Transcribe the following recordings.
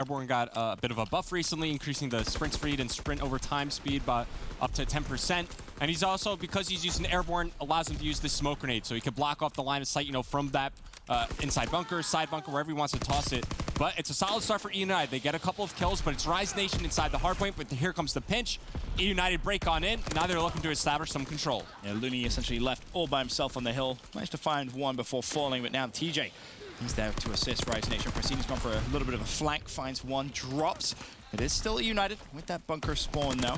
Airborne got a bit of a buff recently, increasing the sprint speed and sprint over time speed by up to 10%. And he's also, because he's using Airborne, allows him to use this smoke grenade, so he can block off the line of sight, you know, from that inside bunker, side bunker, wherever he wants to toss it. But it's a solid start for eUnited. They get a couple of kills, but it's Rise Nation inside the hardpoint, but here comes the pinch. eUnited break on in. Now they're looking to establish some control. Yeah, Looney essentially left all by himself on the hill. Managed to find one before falling, but now TJ, he's there to assist Rise Nation. Pristini's gone for a little bit of a flank, finds one, drops. It is still eUnited with that bunker spawn, though.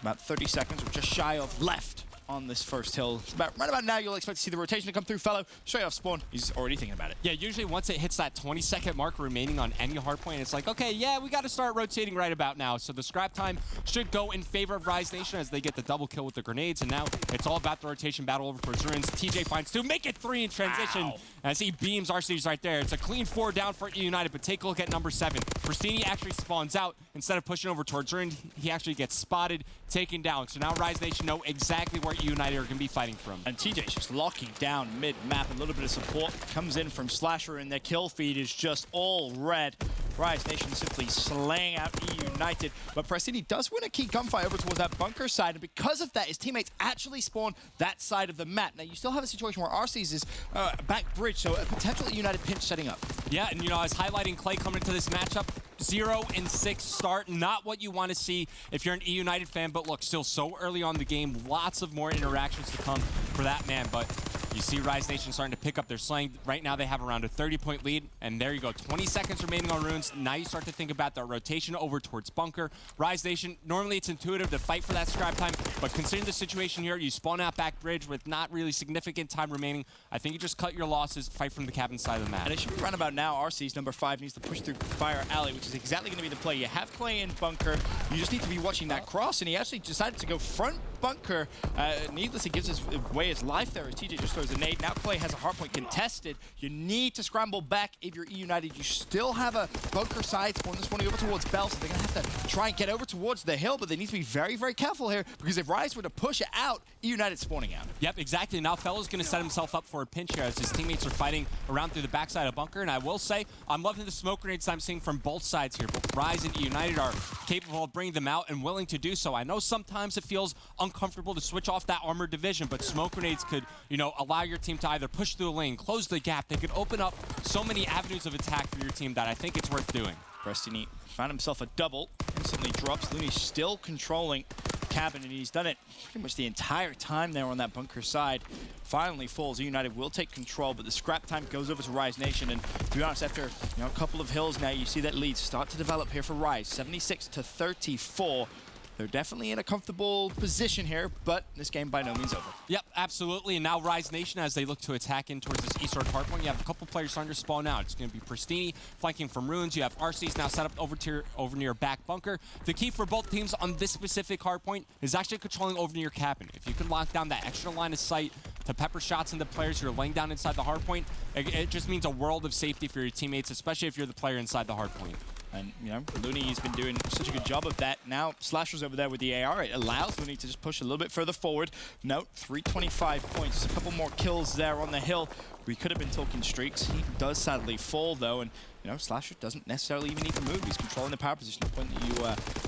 About 30 seconds, or just shy of left on this first hill. Right about now, you'll expect to see the rotation to come through. Fellow, straight off spawn, he's already thinking about it. Yeah, usually once it hits that 20-second mark remaining on any hardpoint, it's like, okay, yeah, we got to start rotating right about now. So the scrap time should go in favor of Rise Nation as they get the double kill with the grenades, and now it's all about the rotation battle over towards Ruins. TJ finds 2, make it 3 in transition. Ow. As he beams RC's right there. It's a clean 4 down for eUnited, but take a look at number 7. Pristini actually spawns out. Instead of pushing over towards Ruin, he actually gets spotted, taken down. So now Rise Nation know exactly where eUnited are going to be fighting from. And TJ's just locking down mid-map. A little bit of support comes in from Slasher, and their kill feed is just all red. Rise Nation simply slaying out eUnited, but Prestini does win a key gunfight over towards that bunker side, and because of that, his teammates actually spawn that side of the map. Now, you still have a situation where RC's is back bridge, so a potential eUnited pinch setting up. Yeah, and you know, I was highlighting Clay coming into this matchup. 0-6 start, not what you want to see if you're an eUnited fan, but look, still so early on in the game, lots of more interactions to come for that man, but you see Rise Nation starting to pick up their slang. Right now they have around a 30-point lead, and there you go, 20 seconds remaining on Ruins. Now you start to think about that rotation over towards bunker. Rise Nation, normally it's intuitive to fight for that scrap time, but considering the situation here, you spawn out back bridge with not really significant time remaining. I think you just cut your losses, fight from the cabin side of the map. And it should be right about now. RC's number 5 needs to push through Fire Alley, which is exactly going to be the play. You have Clay in bunker. You just need to be watching that cross, and he actually decided to go front bunker. Needless, he gives away his life there as TJ just throws a nade. Now Clay has a hardpoint contested. You need to scramble back if you're eUnited. You still have a bunker side spawn that's spawning over towards Bell, so they're going to have to try and get over towards the hill, but they need to be very, very careful here, because if Rise were to push it out, eUnited spawning out. Yep, exactly. Now Fellow's going to set himself up for a pinch here as his teammates are fighting around through the backside of bunker, and I will say, I'm loving the smoke grenades I'm seeing from both sides here. Both Rise and eUnited are capable of bringing them out and willing to do so. I know sometimes it feels uncomfortable to switch off that armored division, but smoke grenades could, you know, allow your team to either push through a lane, close the gap. They could open up so many avenues of attack for your team that I think it's worth doing. Prestini found himself a double, instantly drops. Looney's still controlling cabin, and he's done it pretty much the entire time there on that bunker side. Finally falls. eUnited will take control, but the scrap time goes over to Rise Nation, and to be honest, after a couple of hills now, you see that lead start to develop here for Rise. 76-34. They're definitely in a comfortable position here, but this game by no means over. Yep, absolutely. And now Rise Nation, as they look to attack in towards this eastward hardpoint, you have a couple players starting to spawn out. It's going to be Pristini flanking from Ruins. You have RC's now set up over near back bunker. The key for both teams on this specific hardpoint is actually controlling over near cabin. If you can lock down that extra line of sight to pepper shots into players you're laying down inside the hardpoint, it just means a world of safety for your teammates, especially if you're the player inside the hardpoint. And, you know, Looney's been doing such a good job of that. Now, Slasher's over there with the AR. It allows Looney to just push a little bit further forward. Note, 325 points. Just a couple more kills there on the hill. We could have been talking streaks. He does sadly fall, though. And, you know, Slasher doesn't necessarily even need to move. He's controlling the power position, the point that you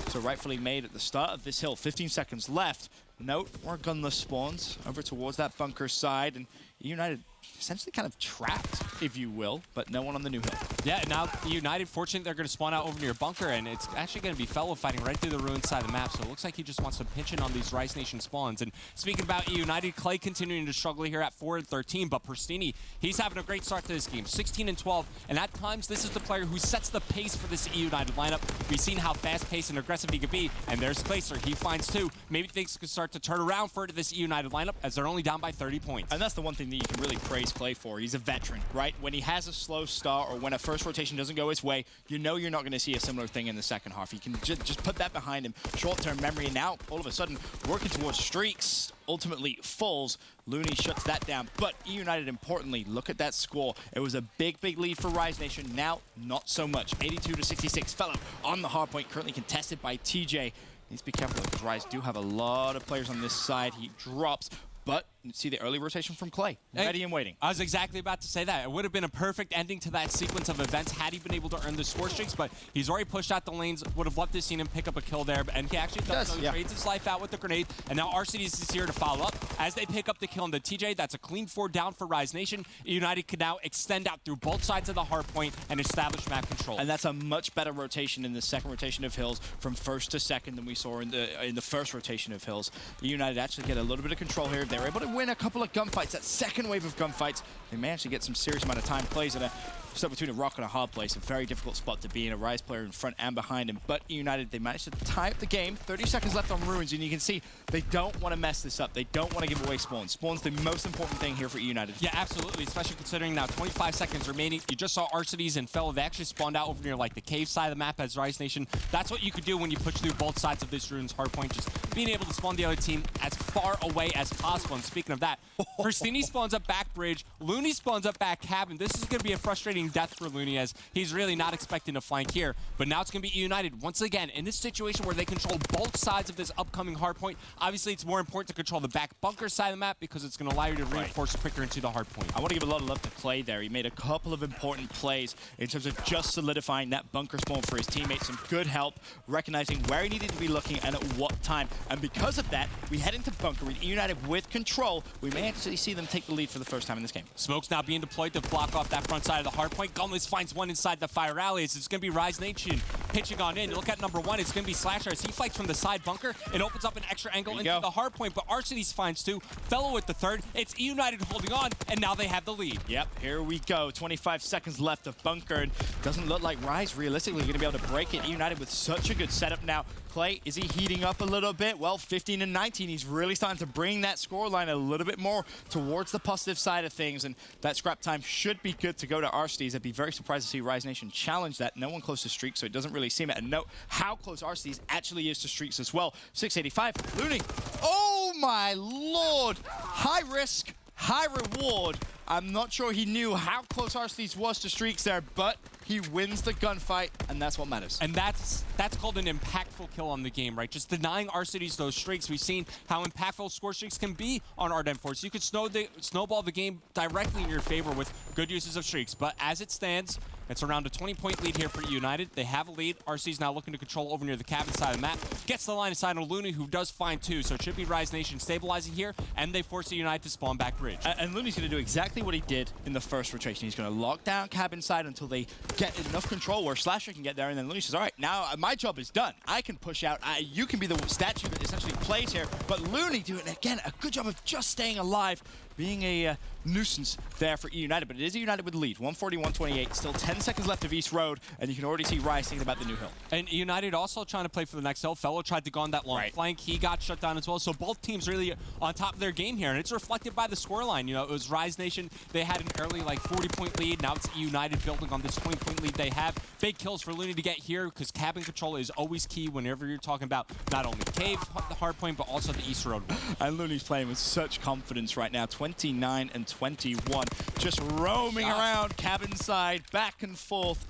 so rightfully made at the start of this hill. 15 seconds left. Note, more gunless spawns over towards that bunker side. And eUnited essentially kind of trapped, if you will, but no one on the new hill. Yeah, now eUnited, fortunately, they're going to spawn out over near bunker, and it's actually going to be Fellow fighting right through the Ruins side of the map, so it looks like he just wants to pinch in on these Rise Nation spawns. And speaking about eUnited, Clay continuing to struggle here at 4-13, but Pristini, he's having a great start to this game, 16-12, and at times, this is the player who sets the pace for this eUnited lineup. We've seen how fast-paced and aggressive he could be, and there's Glacier. He finds 2. Maybe things could start to turn around for this eUnited lineup, as they're only down by 30 points. And that's the one thing that you can really praise Clay for. He's a veteran, right? When he has a slow start or when a first rotation doesn't go his way, you know you're not going to see a similar thing in the second half. You can just put that behind him. Short-term memory, and now all of a sudden working towards streaks, ultimately falls. Looney shuts that down. But eUnited, importantly, look at that score. It was a big, big lead for Rise Nation. Now, not so much. 82-66. Fellow on the hardpoint, currently contested by TJ. Needs to be careful because Rise do have a lot of players on this side. He drops. but you see the early rotation from Clay, ready and waiting. I was exactly about to say that. It would have been a perfect ending to that sequence of events had he been able to earn the score streaks, but he's already pushed out the lanes. Would have loved to have seen him pick up a kill there, and he actually does. So he trades his life out with the grenade, and now RCDs is here to follow up. As they pick up the kill on the TJ, that's a clean 4 down for Rise Nation. United can now extend out through both sides of the hard point and establish map control. And that's a much better rotation in the second rotation of Hills from first to second than we saw in the first rotation of Hills. United actually get a little bit of control here. If they're able to win a couple of gunfights, that second wave of gunfights, they may actually get some serious amount of time plays in a stuck between a rock and a hard place. A very difficult spot to be in, a Rise player in front and behind him. But United, they managed to tie up the game. 30 seconds left on Ruins, and you can see they don't want to mess this up. They don't want to give away spawns. Spawn's the most important thing here for United. Yeah, absolutely, especially considering now 25 seconds remaining. You just saw Arcides and Fellow. They actually spawned out over near like the cave side of the map as Rise Nation. That's what you could do when you push through both sides of this Ruins hardpoint, just being able to spawn the other team as far away as possible. And speaking of that, Pristini spawns up back bridge, Looney spawns up back cabin. This is going to be a frustrating death for Looney, as he's really not expecting to flank here. But now it's going to be United once again in this situation where they control both sides of this upcoming hardpoint. Obviously, it's more important to control the back bunker side of the map because it's going to allow you to reinforce quicker into the hardpoint. I want to give a lot of love to Clay there. He made a couple of important plays in terms of just solidifying that bunker spawn for his teammates. Some good help, recognizing where he needed to be looking and at what time. And because of that, we head into bunker with United with control. We may actually see them take the lead for the first time in this game. Smoke's now being deployed to block off that front side of the hardpoint. Gunless finds one inside the fire alley. It's going to be Rise Nation pitching on in. You look at number 1, it's going to be Slasher as he fights from the side bunker. It opens up an extra angle into the hardpoint, but Arcides finds 2. Fellow with the 3rd. It's eUnited holding on, and now they have the lead. Yep, here we go. 25 seconds left of bunker, and doesn't look like Rise realistically going to be able to break it. United with such a good setup now. Clay, is he heating up a little bit? Well, 15 and 19, he's really starting to bring that scoreline a little bit more towards the positive side of things, and that scrap time should be good to go to Arcides. I'd be very surprised to see Rise Nation challenge that. No one close to streaks, so it doesn't really seem it. And note how close Arcides actually is to streaks as well. 685, Looney. Oh my lord! High risk, high reward. I'm not sure he knew how close Arcides was to streaks there, but he wins the gunfight, and that's what matters. And that's called an impactful kill on the game, right? Just denying Arcides those streaks. We've seen how impactful score streaks can be on Ardent Force. You could snowball the game directly in your favor with good uses of streaks, but as it stands, it's around a 20-point lead here for United. They have a lead. Arcides now looking to control over near the cabin side of the map. Gets the line of sight on Looney, who does find 2, so it should be Rise Nation stabilizing here, and they force the United to spawn back bridge. And Looney's going to do exactly what he did in the first rotation. He's going to lock down cabin side until they get enough control where Slasher can get there, and then Looney says, all right, now my job is done. I can push out. You can be the statue that essentially plays here. But Looney doing, again, a good job of just staying alive, being a nuisance there for eUnited. But it is eUnited with the lead, 140-128. Still 10 seconds left of East Road, and you can already see Rise thinking about the new hill. And United also trying to play for the next hill. Fellow tried to go on that long flank. He got shut down as well. So both teams really on top of their game here, and it's reflected by the scoreline. You know, it was Rise Nation. They had an early, like, 40-point lead. Now it's eUnited building on this 20-point lead they have. Big kills for Looney to get here because cabin control is always key whenever you're talking about not only cave, the hard point, but also the East Road. And Looney's playing with such confidence right now, 29 and 21. Just roaming around cabin side, back and forth,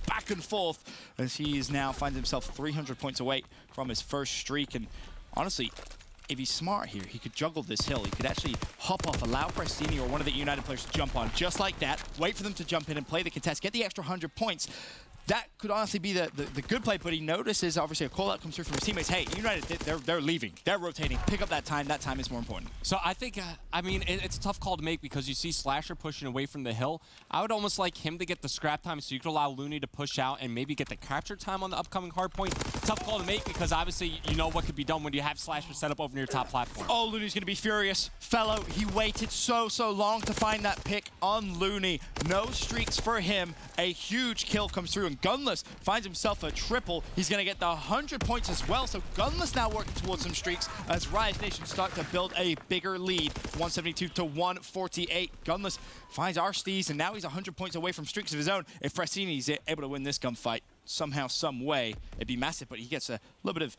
as he is now finds himself 300 points away from his first streak. And honestly, if he's smart here, he could juggle this hill. He could actually hop off, allow Prestini or one of the United players to jump on just like that, wait for them to jump in and play the contest, get the extra 100 points. That could honestly be the good play, but he notices, obviously, a call-out comes through from his teammates. Hey, United, they're leaving. They're rotating. Pick up that time. That time is more important. So I think, I mean, it's a tough call to make because you see Slasher pushing away from the hill. I would almost like him to get the scrap time so you could allow Looney to push out and maybe get the capture time on the upcoming hard point. Tough call to make because obviously you know what could be done when you have Slasher set up over near your top platform. Oh, Looney's going to be furious. Fellow, he waited so long to find that pick on Looney. No streaks for him. A huge kill comes through, and Gunless finds himself a triple. He's going to get the 100 points as well, so Gunless now working towards some streaks as Rise Nation start to build a bigger lead. 172 to 148. Gunless finds Arcides, and now he's 100 points away from streaks of his own. If Frassini's able to win this gunfight somehow, some way, it'd be massive, but he gets a little bit of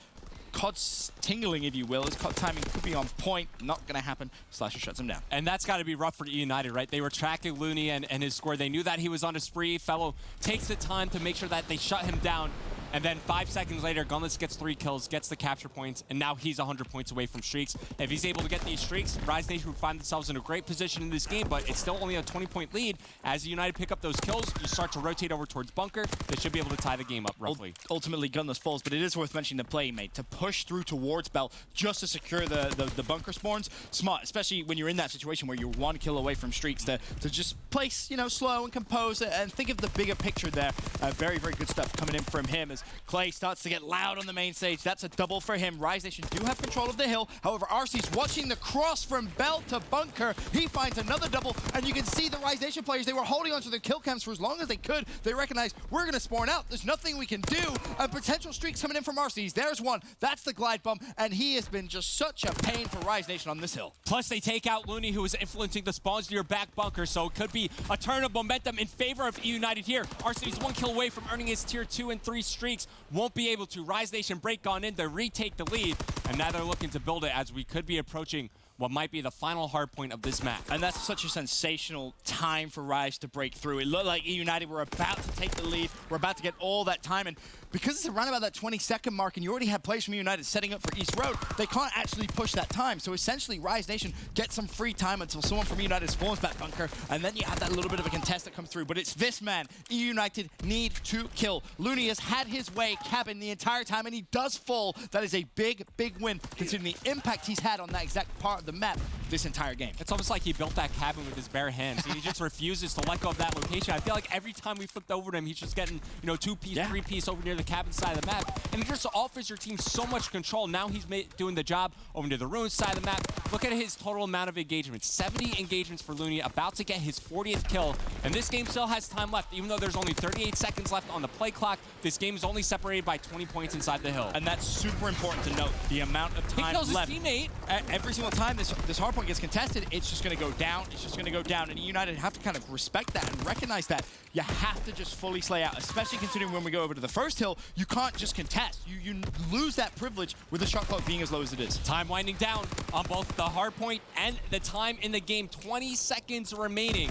COD's tingling, if you will. His COD timing could be on point. Not going to happen. Slasher shuts him down. And that's got to be rough for eUnited, right? They were tracking Looney and his score. They knew that he was on a spree. Fellow takes the time to make sure that they shut him down. And then 5 seconds later, Gunless gets 3 kills, gets the capture points, and now he's 100 points away from streaks. If he's able to get these streaks, Rise Nation would find themselves in a great position in this game, but it's still only a 20-point lead. As United pick up those kills, you start to rotate over towards Bunker. They should be able to tie the game up roughly. Ultimately, Gunless falls, but it is worth mentioning the play he made to push through towards Bell just to secure the bunker spawns. Smart, especially when you're in that situation where you're 1 kill away from streaks to just place, you know, slow and compose and think of the bigger picture there. Very, very good stuff coming in from him as Clay starts to get loud on the main stage. That's a double for him. Rise Nation do have control of the hill. However, RC's watching the cross from Bell to Bunker. He finds another double, and you can see the Rise Nation players, they were holding onto their kill cams for as long as they could. They recognize we're going to spawn out. There's nothing we can do. And potential streaks coming in from RC's. There's one. That's the glide bomb, and he has been just such a pain for Rise Nation on this hill. Plus, they take out Looney, who is influencing the spawns near back Bunker, so it could be a turn of momentum in favor of eUnited here. RC's 1 kill away from earning his tier 2 and 3 streaks. Won't be able to. Rise Nation break on in to retake the lead, and now they're looking to build it as we could be approaching what might be the final hard point of this match. And that's such a sensational time for Rise to break through. It looked like eUnited were about to take the lead. We're about to get all that time, and because it's around about that 20-second mark and you already have players from eUnited setting up for East Road, they can't actually push that time. So essentially, Rise Nation gets some free time until someone from eUnited spawns back Bunker, and then you have that little bit of a contest that comes through. But it's this man. eUnited need to kill. Looney has had his way cabin the entire time, and he does fall. That is a big, big win, considering the impact he's had on that exact part of the map this entire game. It's almost like he built that cabin with his bare hands. He just refuses to let go of that location. I feel like every time we flipped over to him, he's just getting, you know, 2-piece, 3-piece over near the cabin side of the map. And it just offers your team so much control. Now he's doing the job over near the ruins side of the map. Look at his total amount of engagements. 70 engagements for Looney, about to get his 40th kill. And this game still has time left. Even though there's only 38 seconds left on the play clock, this game is only separated by 20 points inside the hill. And that's super important to note, the amount of time left. He kills his teammate. Every single time this hardpoint gets contested, it's just going to go down. It's just going to go down. And eUnited have to kind of respect that and recognize that you have to just fully slay out, especially considering when we go over to the first hill, you can't just contest. You lose that privilege with the shot clock being as low as it is. Time winding down on both the hardpoint and the time in the game. 20 seconds remaining.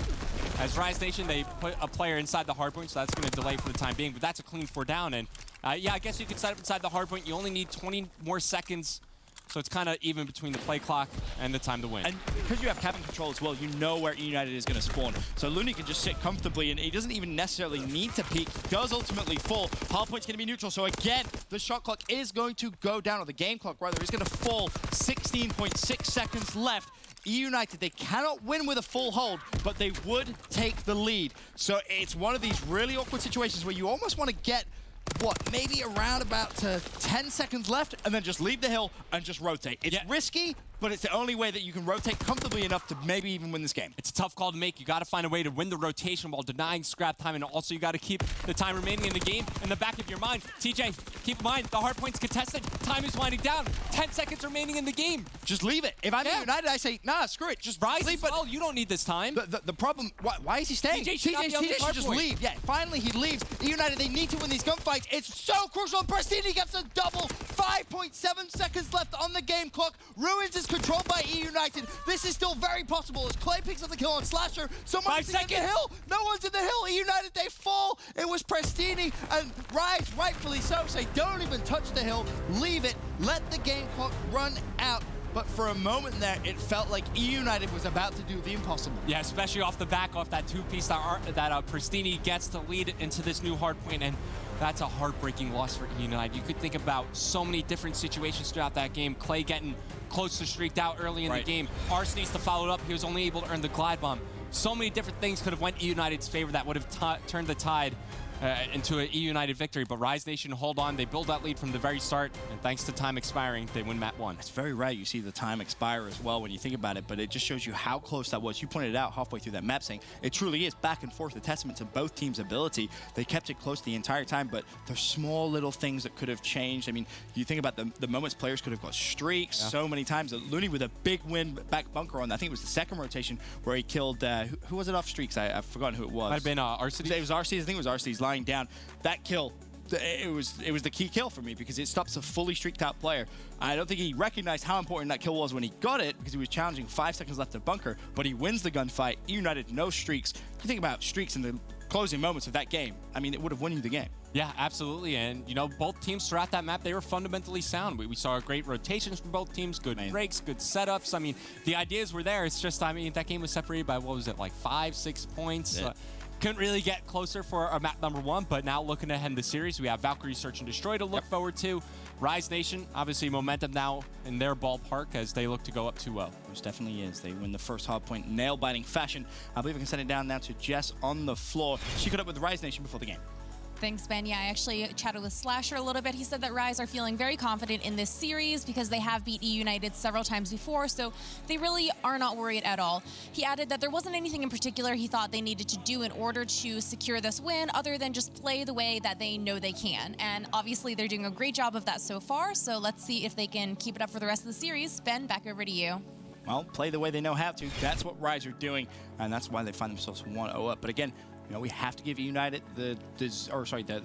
As Rise Nation, they put a player inside the hardpoint, so that's going to delay for the time being. But that's a clean 4 down. And yeah, I guess you could set up inside the hardpoint. You only need 20 more seconds. So it's kind of even between the play clock and the time to win. And because you have cabin control as well, you know where eUnited is going to spawn. So Looney can just sit comfortably, and he doesn't even necessarily need to peek. He does ultimately fall. Hardpoint's going to be neutral. So again, the shot clock is going to go down, or the game clock rather, is going to fall. 16.6 seconds left. eUnited, they cannot win with a full hold, but they would take the lead. So it's one of these really awkward situations where you almost want to get maybe around about 10 seconds left, and then just leave the hill and just rotate. It's risky, but it's the only way that you can rotate comfortably enough to maybe even win this game. It's a tough call to make. You got to find a way to win the rotation while denying scrap time, and also you got to keep the time remaining in the game in the back of your mind. TJ, keep in mind, the hardpoint's contested. Time is winding down. 10 seconds remaining in the game. Just leave it. If I'm eUnited, I say, nah, screw it. Just Rise leave it. Well, you don't need this time. The problem, why is he staying? TJ should just leave. Yeah, finally he leaves. eUnited, they need to win these gunfights. It's so crucial. Prestini gets a double. 5.7 seconds left on the game clock. Ruins is controlled by eUnited. This is still very possible as Clay picks up the kill on Slasher. Someone's in the hill. No one's in the hill. eUnited, they fall. It was Prestini, and Rise, rightfully so, say don't even touch the hill. Leave it. Let the game clock run out. But for a moment there, it felt like eUnited was about to do the impossible. Yeah, especially off the back, off that 2-piece that Prestini gets to lead into this new hardpoint, and that's a heartbreaking loss for eUnited. You could think about so many different situations throughout that game. Clay getting close to streaked out early in the game. Ars needs to follow it up. He was only able to earn the glide bomb. So many different things could have went eUnited's favor that would have turned the tide into an eUnited victory, but Rise Nation hold on. They build that lead from the very start, and thanks to time expiring, they win map 1. It's very rare you see the time expire as well when you think about it, but it just shows you how close that was. You pointed it out halfway through that map saying it truly is back and forth, a testament to both teams' ability. They kept it close the entire time, but there's small little things that could have changed. I mean, you think about the moments players could have got streaks so many times. Looney with a big win back Bunker on, I think it was the second rotation where he killed, who was it off streaks? I've forgotten who it was. Might have been Arcity. It was Arcity. I think it was Arcity's lying down. That kill, it was the key kill for me because it stops a fully streaked out player. I don't think he recognized how important that kill was when he got it because he was challenging 5 seconds left of Bunker, but he wins the gunfight. eUnited, no streaks. You think about streaks in the closing moments of that game, I mean, it would have won you the game. Yeah, absolutely. And, you know, both teams throughout that map, they were fundamentally sound. We saw great rotations from both teams, good breaks, good setups. I mean, the ideas were there. It's just, I mean, that game was separated by, what was it, like 5-6 points? Yeah. Couldn't really get closer for our map number 1, but now looking ahead in the series, we have Valkyrie Search and Destroy to look forward to. Rise Nation, obviously momentum now in their ballpark as they look to go up 2-0. Which definitely is. They win the first hard point nail-biting fashion. I believe I can send it down now to Jess on the floor. She caught up with Rise Nation before the game. Thanks, Ben. Yeah, I actually chatted with Slasher a little bit. He said that Rise are feeling very confident in this series because they have beat eUnited several times before, so they really are not worried at all. He added that there wasn't anything in particular he thought they needed to do in order to secure this win other than just play the way that they know they can. And obviously they're doing a great job of that so far, so let's see if they can keep it up for the rest of the series. Ben, back over to you. Well, play the way they know how to. That's what Rise are doing, and that's why they find themselves 1-0 up. But again, you know, we have to give United the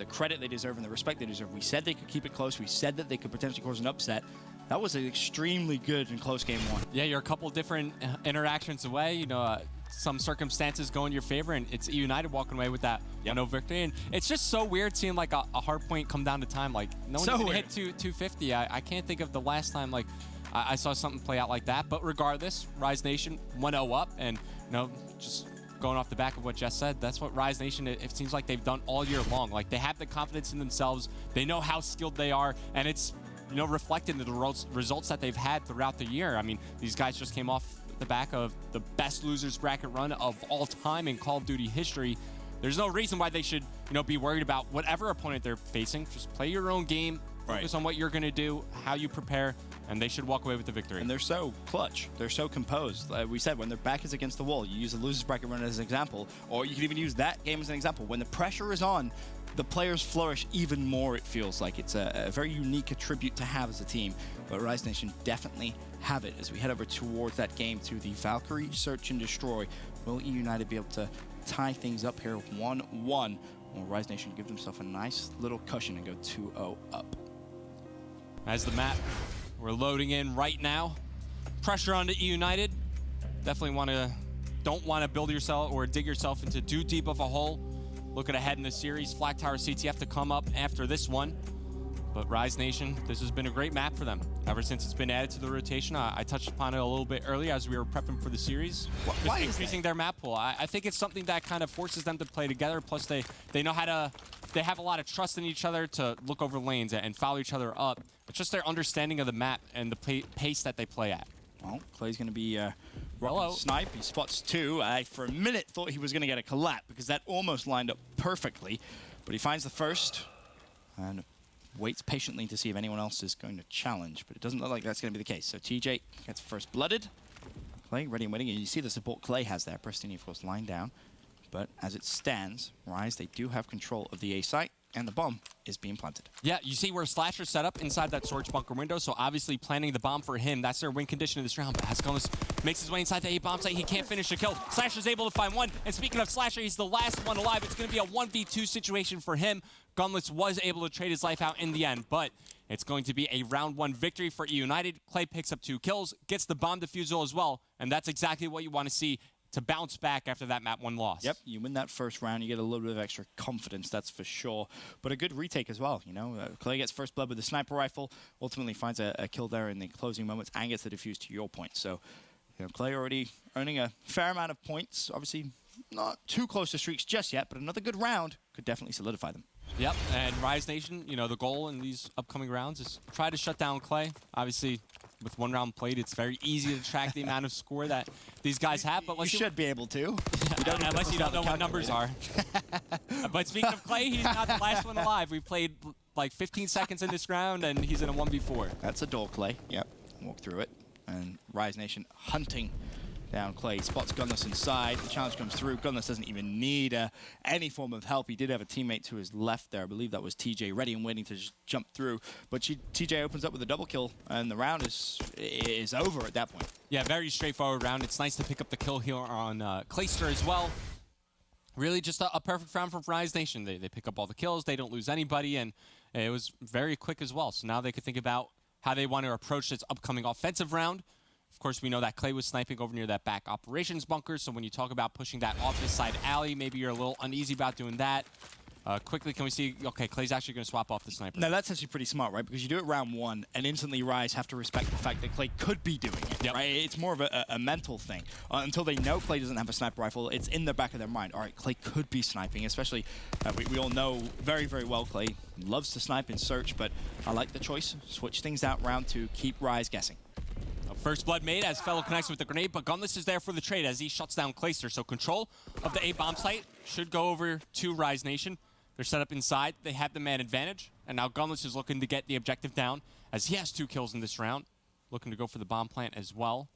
credit they deserve and the respect they deserve. We said they could keep it close. We said that they could potentially cause an upset. That was an extremely good and close game 1. Yeah, you're a couple different interactions away. You know, some circumstances go in your favor, and it's eUnited walking away with that 1-0 victory. And it's just so weird seeing like a hard point come down to time. Like no one even hit 250. I can't think of the last time like I saw something play out like that. But regardless, Rise Nation 1-0 up, and you know, just going off the back of what Jess said, that's what Rise Nation, it seems like they've done all year long. Like they have the confidence in themselves. They know how skilled they are, and it's, you know, reflected in the results that they've had throughout the year. I mean, these guys just came off the back of the best losers bracket run of all time in Call of Duty history. There's no reason why they should, you know, be worried about whatever opponent they're facing. Just play your own game, focus on what you're going to do, how you prepare, and they should walk away with the victory. And they're so clutch. They're so composed. Like we said, when their back is against the wall, you use the losers bracket run as an example, or you can even use that game as an example. When the pressure is on, the players flourish even more, it feels like. It's a very unique attribute to have as a team. But Rise Nation definitely have it as we head over towards that game to the Valkyrie Search and Destroy. Will eUnited be able to tie things up here 1-1? Will Rise Nation give themselves a nice little cushion and go 2-0 up? As the map we're loading in right now, pressure onto eUnited. Definitely don't want to build yourself or dig yourself into too deep of a hole. Looking ahead in the series, Flag Tower CTF to come up after this one. But Rise Nation, this has been a great map for them. Ever since it's been added to the rotation, I touched upon it a little bit earlier as we were prepping for the series. Why increasing their map pool. I think it's something that kind of forces them to play together. Plus, they know how to. They have a lot of trust in each other to look over lanes and follow each other up. It's just their understanding of the map and the pace that they play at. Well, Clay's going to be rocking snipe. He spots 2. I, for a minute, thought he was going to get a collab because that almost lined up perfectly. But he finds the first and waits patiently to see if anyone else is going to challenge. But it doesn't look like that's going to be the case. So TJ gets first blooded. Clay ready and waiting. And you see the support Clay has there. Pristini, of course, lying down. But as it stands, Rise, they do have control of the A site, and the bomb is being planted. Yeah, you see where Slasher's set up inside that storage bunker window, so obviously planting the bomb for him. That's their win condition in this round. But as Gunless makes his way inside the A bomb site, he can't finish the kill. Slasher's able to find one, and speaking of Slasher, he's the last one alive. It's going to be a 1v2 situation for him. Gunless was able to trade his life out in the end, but it's going to be a round 1 victory for eUnited. Clay picks up 2 kills, gets the bomb defusal as well, and that's exactly what you want to see to bounce back after that map 1 loss. Yep, you win that first round, you get a little bit of extra confidence, that's for sure. But a good retake as well, you know. Clay gets first blood with the sniper rifle, ultimately finds a kill there in the closing moments, and gets the defuse to your point. So, you know, Clay already earning a fair amount of points. Obviously, not too close to streaks just yet, but another good round could definitely solidify them. Yep, and Rise Nation, you know, the goal in these upcoming rounds is try to shut down Clay. Obviously, with 1 round played, it's very easy to track the amount of score that these guys have. But you should be able to. Unless you don't know what numbers are. But speaking of Clay, he's not the last one alive. We played like 15 seconds in this round, and he's in a 1v4. That's a door, Clay. Yep, walk through it. And Rise Nation hunting down Clay. Spots Gunless inside. The challenge comes through. Gunless doesn't even need any form of help. He did have a teammate to his left there. I believe that was TJ, ready and waiting to just jump through. But TJ opens up with a double kill, and the round is over at that point. Yeah, very straightforward round. It's nice to pick up the kill here on Clayster as well. Really just a perfect round for Rise Nation. They pick up all the kills. They don't lose anybody, and it was very quick as well. So now they can think about how they want to approach this upcoming offensive round. Of course, we know that Clay was sniping over near that back operations bunker, so when you talk about pushing that off this side alley, maybe you're a little uneasy about doing that. Quickly, can we see? Okay, Clay's actually going to swap off the sniper. Now, that's actually pretty smart, right? Because you do it round one, and instantly Rise have to respect the fact that Clay could be doing it, Yep. right? It's more of a mental thing. Until they know Clay doesn't have a sniper rifle, it's in the back of their mind. All right, Clay could be sniping, especially we all know very, very well Clay loves to snipe in search, but I like the choice. Switch things out round to keep Rise guessing. First blood made as Fellow connects with the grenade, but Gunless is there for the trade as he shuts down Clayster. So control of the A bomb site should go over to Rise Nation. They're set up inside. They have the man advantage, and now Gunless is looking to get the objective down as he has 2 kills in this round. Looking to go for the bomb plant as well,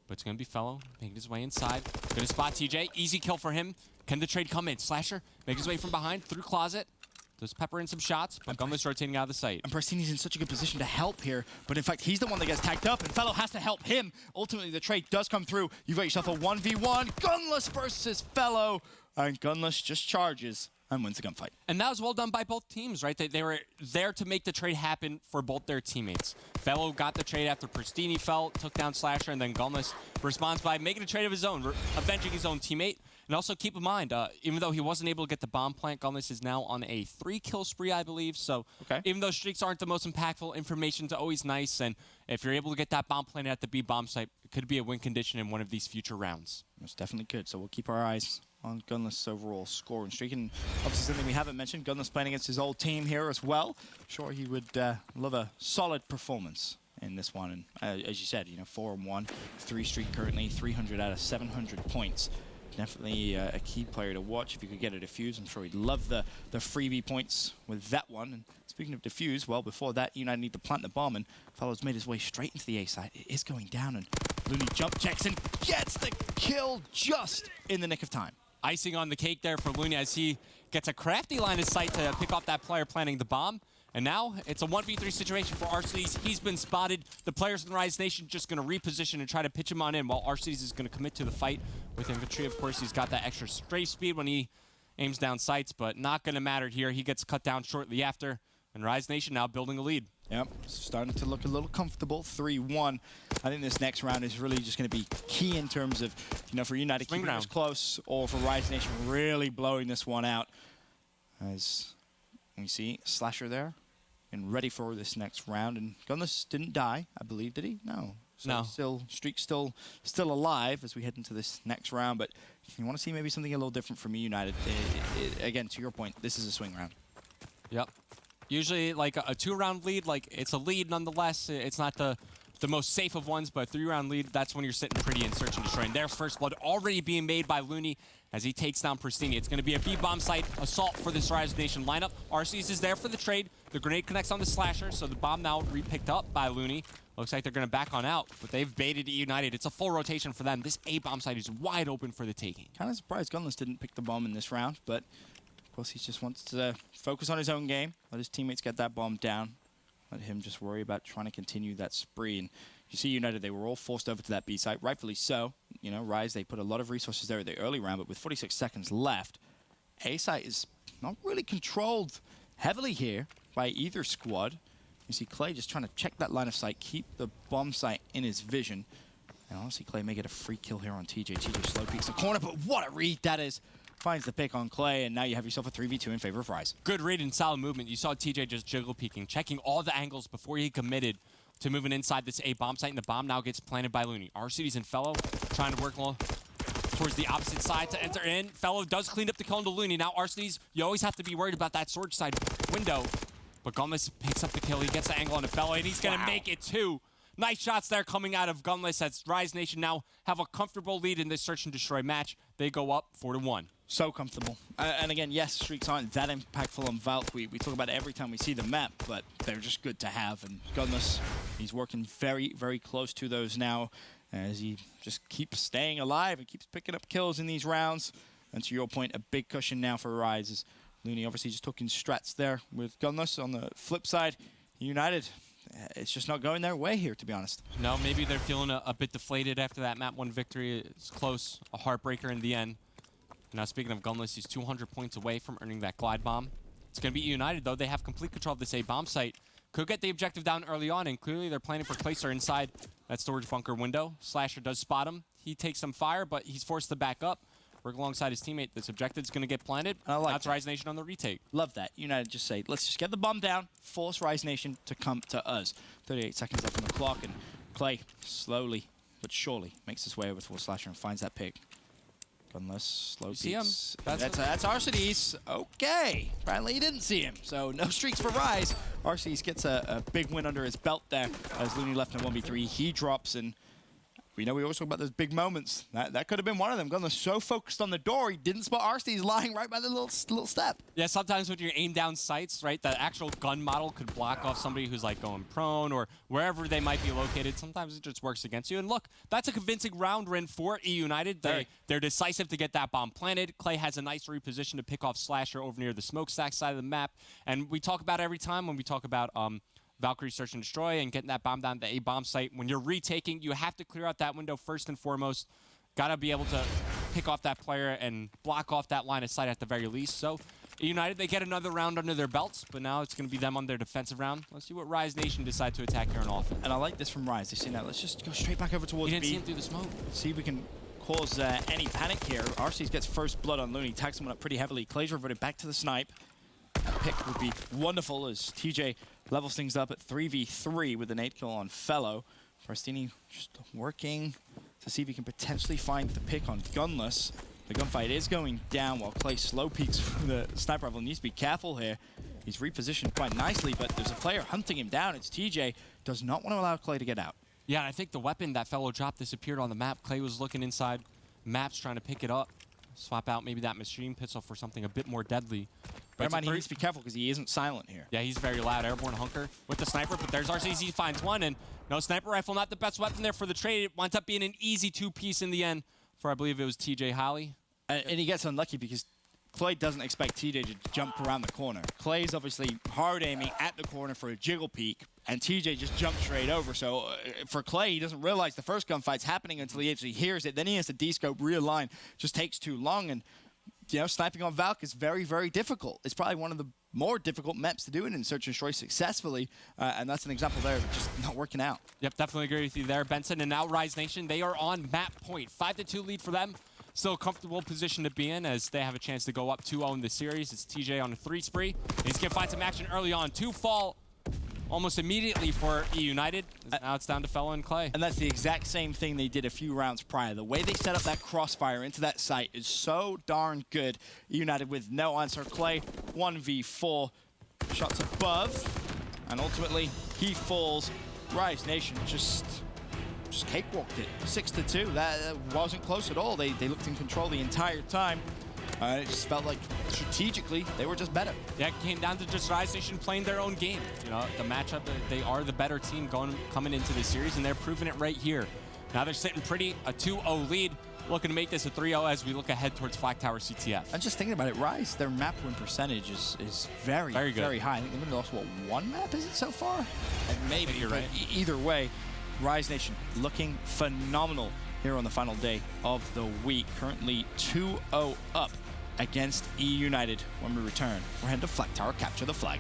but it's going to be Fellow making his way inside. Going to spot TJ. Easy kill for him. Can the trade come in? Slasher makes his way from behind through closet. Does pepper in some shots, but Gunless rotating out of the sight. And Pristini's in such a good position to help here, but in fact, he's the one that gets tagged up, and Fellow has to help him. Ultimately, the trade does come through. You've got yourself a 1v1. Gunless versus Fellow, and Gunless just charges and wins the gunfight. And that was well done by both teams, right? They were there to make the trade happen for both their teammates. Fellow got the trade after Pristini fell, took down Slasher, and then Gunless responds by making a trade of his own, avenging his own teammate. And also keep in mind, even though he wasn't able to get the bomb plant, Gunless is now on a 3-kill spree, I believe. So even though streaks aren't the most impactful, information's always nice. And if you're able to get that bomb plant at the B bomb site, it could be a win condition in one of these future rounds. It's definitely good. So we'll keep our eyes on Gunless' overall score and streak. And obviously something we haven't mentioned, Gunless playing against his old team here as well. Sure, he would love a solid performance in this one. And as you said, 4-1, 3 streak currently, 300 out of 700 points. Definitely a key player to watch if you could get a defuse. I'm sure he'd love the freebie points with that one. And speaking of defuse, well, before that, eUnited need to plant the bomb, and Fellow's made his way straight into the A side. It is going down, and Looney jump checks and gets the kill just in the nick of time. Icing on the cake there for Looney as he gets a crafty line of sight to pick off that player planting the bomb. And now it's a 1v3 situation for Arcades. He's been spotted. The players in the Rise Nation just going to reposition and try to pitch him on in, while Arcades is going to commit to the fight with infantry. Of course, he's got that extra strafe speed when he aims down sights, but not going to matter here. He gets cut down shortly after, and Rise Nation now building a lead. Yep, starting to look a little comfortable, 3-1. I think this next round is really just going to be key in terms of, for United keeping this close, or for Rise Nation really blowing this one out. As we see Slasher there, and ready for this next round. And Gunless didn't die, I believe, did he? No. So no. Streak's still alive as we head into this next round. But if you want to see maybe something a little different from eUnited, again, to your point, this is a swing round. Yep. Usually, like a 2-round lead, like it's a lead nonetheless. It's not the most safe of ones, but a 3-round lead, that's when you're sitting pretty in search and destroy. And there's first blood already being made by Looney as he takes down Pristini. It's going to be a B-bomb site assault for this Rise Nation lineup. Arceus is there for the trade. The grenade connects on the Slasher, so the bomb now re-picked up by Looney. Looks like they're going to back on out, but they've baited eUnited. It's a full rotation for them. This A-bomb site is wide open for the taking. Kind of surprised Gunless didn't pick the bomb in this round, but of course he just wants to focus on his own game, let his teammates get that bomb down, let him just worry about trying to continue that spree. And you see United, they were all forced over to that B site, rightfully so. Rise, they put a lot of resources there at the early round, but with 46 seconds left, A site is not really controlled heavily here by either squad. You see Clay just trying to check that line of sight, keep the bomb site in his vision. And honestly, Clay may get a free kill here on TJ. TJ slow peeks the corner, but what a read that is. Finds the pick on Clay, and now you have yourself a 3v2 in favor of Rise. Good read and solid movement. You saw TJ just jiggle peeking, checking all the angles before he committed to moving inside this A bomb site, and the bomb now gets planted by Looney. Arcades and Fellow trying to work towards the opposite side to enter in. Fellow does clean up the kill into Looney. Now Arcades, you always have to be worried about that sword side window, but Gunless picks up the kill. He gets the angle on the Fellow, and he's going to make it too. Nice shots there coming out of Gunless as Rise Nation now have a comfortable lead in this search and destroy match. They go up 4-1. So comfortable. And again, yes, streaks aren't that impactful on Valk. We talk about it every time we see the map, but they're just good to have. And Gunless, he's working very, very close to those now as he just keeps staying alive and keeps picking up kills in these rounds. And to your point, a big cushion now for Rise. As Looney obviously just talking strats there with Gunless. On the flip side, United, it's just not going their way here, to be honest. No, maybe they're feeling a bit deflated after that map 1 victory. It's close, a heartbreaker in the end. Now, speaking of Gunless, he's 200 points away from earning that glide bomb. It's going to be eUnited, though. They have complete control of this A bomb site. Could get the objective down early on, and clearly they're planning for Clayster inside that storage bunker window. Slasher does spot him. He takes some fire, but he's forced to back up. work alongside his teammate. This objective's going to get planted. I like That's that. Rise Nation on the retake. Love that. United just say, let's just get the bomb down, force Rise Nation to come to us. 38 seconds left on the clock, and Clay slowly but surely makes his way over towards Slasher and finds that pick. Gunless, slow see him? peeks. That's Arcides. Okay. Apparently he didn't see him. So no streaks for Rise. Arcides gets a big win under his belt there as Looney left in a 1v3. He drops, and we know we always talk about those big moments. That could have been one of them. Gunless so focused on the door, he didn't spot Arcides lying right by the little step. Yeah, sometimes when you're aim down sights, right, the actual gun model could block off somebody who's like going prone or wherever they might be located. Sometimes it just works against you. And look, that's a convincing round win for eUnited. They're decisive to get that bomb planted. Clay has a nice reposition to pick off Slasher over near the smokestack side of the map. And we talk about it every time when we talk about Valkyrie Search and Destroy and getting that bomb down the A-bomb site. When you're retaking, you have to clear out that window first and foremost. Got to be able to pick off that player and block off that line of sight at the very least. So United, they get another round under their belts, but now it's going to be them on their defensive round. Let's see what Rise Nation decide to attack here on offense. And I like this from Rise. They see that. Let's just go straight back over towards You didn't B. see him through the smoke. See if we can cause any panic here. Arcees gets first blood on Looney, tags someone up pretty heavily. Clay's reverted back to the snipe. That pick would be wonderful as TJ levels things up at 3v3 with an 8 kill on Fellow. Prestini just working to see if he can potentially find the pick on Gunless. The gunfight is going down while Clay slow peeks from the sniper rifle. Needs to be careful here. He's repositioned quite nicely, but there's a player hunting him down. It's TJ. Does not want to allow Clay to get out. Yeah, and I think the weapon that Fellow dropped disappeared on the map. Clay was looking inside maps trying to pick it up. Swap out maybe that machine pistol for something a bit more deadly. Bear in mind, he needs to be careful because he isn't silent here. Yeah, he's very loud. Airborne Hunker with the sniper, but there's RCZ. He finds one, and no sniper rifle, not the best weapon there for the trade. It winds up being an easy two-piece in the end for, I believe it was TJ Holly. And he gets unlucky because Clay doesn't expect TJ to jump around the corner. Clay's obviously hard aiming at the corner for a jiggle peek, and TJ just jumps straight over. So for Clay, he doesn't realize the first gunfight's happening until he actually hears it. Then he has to descope, realign. Just takes too long, and you know, sniping on Valk is very, very difficult. It's probably one of the more difficult maps to do it in Search and Destroy successfully, and that's an example there of just not working out. Yep, definitely agree with you there, Benson. And now Rise Nation, they are on map point. 5-2 lead for them. Still a comfortable position to be in as they have a chance to go up 2-0 in the series. It's TJ on a 3 spree. He's going to find some action early on. 2 fall almost immediately for eUnited. Now it's down to Fellow and Clay. And that's the exact same thing they did a few rounds prior. The way they set up that crossfire into that site is so darn good. eUnited with no answer. Clay, 1v4, shots above, and ultimately he falls. Rise Nation just cakewalked it, 6-2. That wasn't close at all. They looked in control the entire time. It just felt like strategically they were just better. Yeah, it came down to just Rise Nation playing their own game. You know, the matchup, they are the better team coming into this series, and they're proving it right here. Now they're sitting pretty, a 2-0 lead, looking to make this a 3-0 as we look ahead towards Flag Tower CTF. I'm just thinking about it, Rise, their map win percentage is very good. Very high. I think they've only lost, what, 1 map is it so far? And maybe, you're right. Either way, Rise Nation looking phenomenal here on the final day of the week. Currently 2-0 up against eUnited. When we return, we're heading to Flag Tower, capture the flag.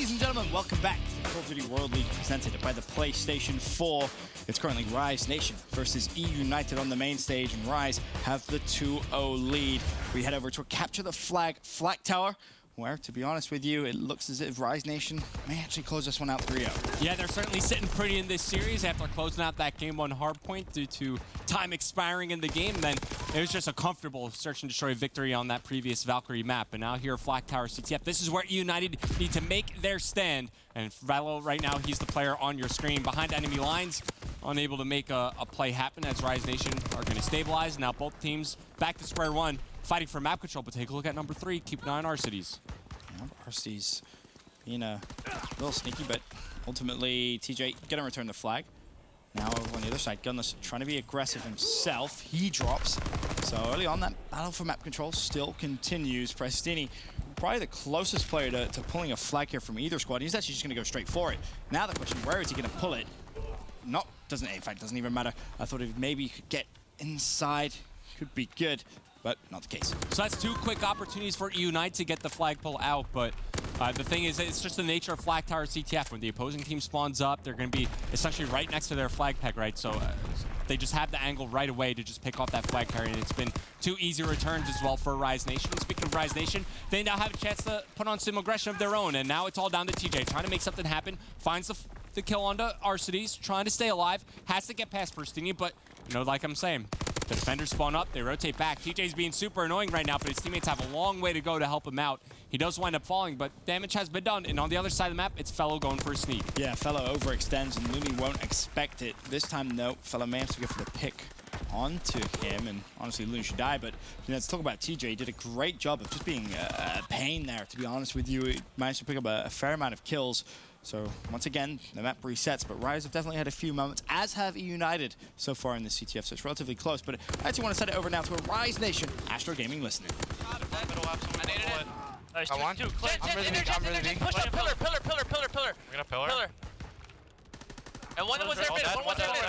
Ladies and gentlemen, welcome back to Call of Duty World League presented by the PlayStation 4. It's currently Rise Nation versus eUnited on the main stage, and Rise have the 2-0 lead. We head over to a capture the flag tower, where, to be honest with you, it looks as if Rise Nation may actually close this one out 3-0. Yeah, they're certainly sitting pretty in this series after closing out that game on hardpoint due to time expiring in the game. Then it was just a comfortable search and destroy victory on that previous Valkyrie map. But now here, Flag Tower CTF. This is where eUnited need to make their stand. And Velo, right now, he's the player on your screen behind enemy lines, unable to make a play happen as Rise Nation are going to stabilize. Now both teams back to square one, fighting for map control. But take a look at number 3. Keep an eye on Arcides. Yeah, Arcides being a little sneaky, but ultimately TJ gonna return the flag. Now over on the other side, Gunless trying to be aggressive himself. He drops. So early on, that battle for map control still continues. Prestini, probably the closest player to pulling a flag here from either squad. He's actually just gonna go straight for it. Now the question, where is he gonna pull it? In fact, doesn't even matter. I thought if maybe he could get inside, could be good, but not the case. So that's 2 quick opportunities for eUnited to get the flag pull out, but the thing is, it's just the nature of Flag Tower CTF. When the opposing team spawns up, they're going to be essentially right next to their flag peg, right? So they just have the angle right away to just pick off that flag carrier, and it's been 2 easy returns as well for Rise Nation. And speaking of Rise Nation, they now have a chance to put on some aggression of their own, and now it's all down to TJ, trying to make something happen, finds the kill onto Arcides, trying to stay alive, has to get past Pristini, but, you know, like I'm saying, the defenders spawn up, they rotate back. TJ's being super annoying right now, but his teammates have a long way to go to help him out. He does wind up falling, but damage has been done. And on the other side of the map, it's Fellow going for a sneak. Yeah, Fellow overextends, and Looney won't expect it. This time, no, Fellow managed to go for the pick onto him, and honestly, Looney should die. But let's talk about TJ. He did a great job of just being a pain there, to be honest with you. He managed to pick up a fair amount of kills. So once again, the map resets, but Rise have definitely had a few moments, as have eUnited so far in the CTF, so it's relatively close. But I actually want to set it over now to a Rise Nation Astro Gaming listening. I needed it. Nice, I want to. I'm really weak. Push up, pillar. We're gonna pillar? And one was there mid, one was there mid,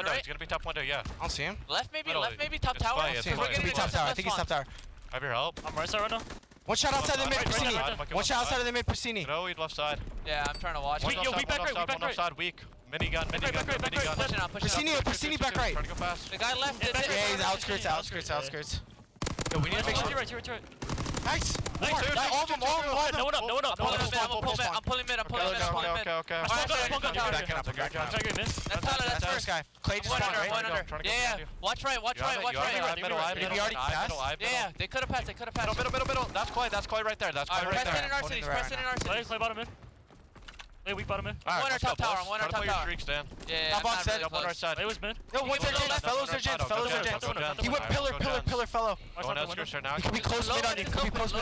right? He's gonna be top window, yeah. I don't see him. Left maybe, top It's tower. fine, it's He's fine. gonna be top tower. I think he's top tower. I have your help. I'm right side right now. One shot outside the mid, Right Pristini. side, One shot outside of the mid, Pristini. No, he's left side. Yeah, I'm trying to watch. One Yo, weak back right, offside, one offside, weak. Minigun. Pushing out. Pristini back right. Trying to go fast. The guy left it. Yeah, he's outskirts. Yo, we need to make sure. Right. Nice. Nice. All of them. No one up. I'm pulling mid. Okay. That's First guy. Clay just spawned, right? Yeah. Watch right. Did he already pass? Yeah, they could have passed. Middle. That's Clay right there. That's Clay right Preston there. and Arcides. Play bottom in. Play weak bottom in. One or top tower. Try to play your streaks, Dan. Yeah, Top box set. Up on the right side. Play was mid. No, one's there, Jens. Fellows are Jens. He went pillar, fellow. Going outskirts right now. He could be close mid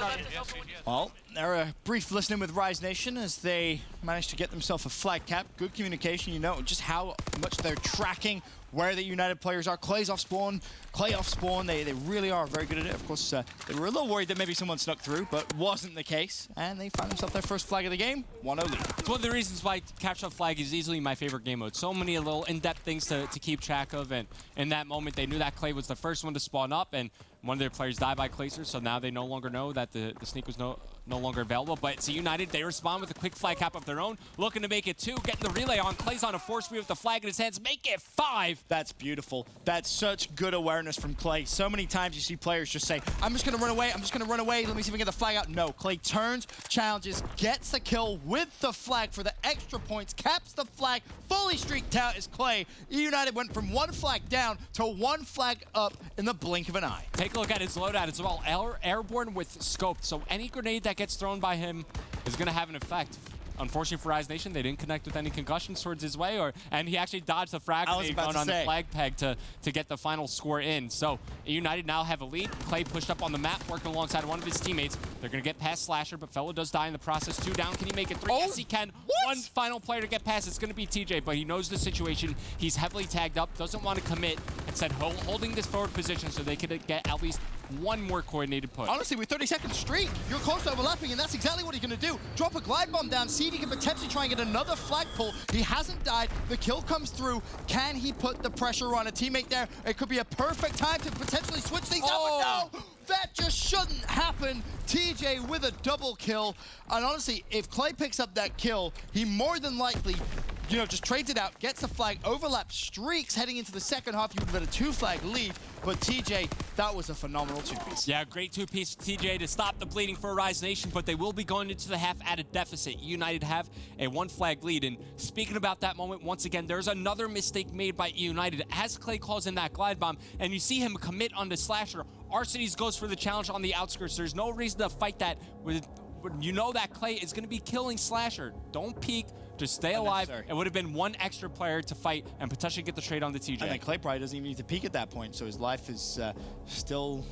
on you. Well, they're a brief listening with Rise Nation as they managed to get themselves a flag cap. Good communication, you know just how much they're tracking where the United players are. Clay's off spawn, Clay off spawn. They really are very good at it. Of course, they were a little worried that maybe someone snuck through, but wasn't the case. And they find themselves their first flag of the game, 1-0 lead. It's one of the reasons why Capture the Flag is easily my favorite game mode. So many little in-depth things to keep track of, and in that moment they knew that Clay was the first one to spawn up, and one of their players died by Clayster, so now they no longer know that the sneak was no longer available. But it's eUnited. They respond with a quick flag cap of their own, looking to make it 2, getting the relay on. Clay's on a force read with the flag in his hands, make it 5. That's beautiful. That's such good awareness from Clay. So many times you see players just say, I'm just going to run away. Let me see if I can get the flag out. No, Clay turns, challenges, gets the kill with the flag for the extra points, caps the flag, fully streaked out as Clay. eUnited went from 1 flag down to 1 flag up in the blink of an eye. Take a look at his loadout as well. Airborne with scope, so any grenade that gets thrown by him is going to have an effect. Unfortunately for Rise Nation, they didn't connect with any concussions towards his way, and he actually dodged the frag grenade going on the flag peg to get the final score in. So eUnited now have a lead. Clay pushed up on the map, working alongside one of his teammates. They're going to get past Slasher, but Fellow does die in the process. 2 down. Can he make it 3? Yes, he can. What? 1 final player to get past. It's going to be TJ, but he knows the situation. He's heavily tagged up, doesn't want to commit. Instead, holding this forward position so they could get at least 1 more coordinated push. Honestly, with 30 seconds streak, you're close to overlapping, and that's exactly what he's going to do. Drop a glide bomb down, see TJ can potentially try and get another flagpole. He hasn't died. The kill comes through. Can he put the pressure on a teammate there? It could be a perfect time to potentially switch things up, but no! That just shouldn't happen. TJ with a double kill. And honestly, if Clay picks up that kill, he more than likely, you know, just trades it out, gets a flag, overlaps, streaks heading into the second half. You would have had a 2-flag lead. But TJ, that was a phenomenal 2-piece. Yeah, great 2-piece TJ to stop the bleeding for Rise Nation, but they will be going into the half at a deficit. United have a 1-flag lead. And speaking about that moment, once again, there's another mistake made by United as Clay calls in that glide bomb, and you see him commit on the Slasher. Arcides goes for the challenge on the outskirts. There's no reason to fight that with, you know that Clay is going to be killing Slasher. Don't peek. Just stay alive. It would have been one extra player to fight and potentially get the trade on the TJ. And then Clay probably doesn't even need to peek at that point, so his life is still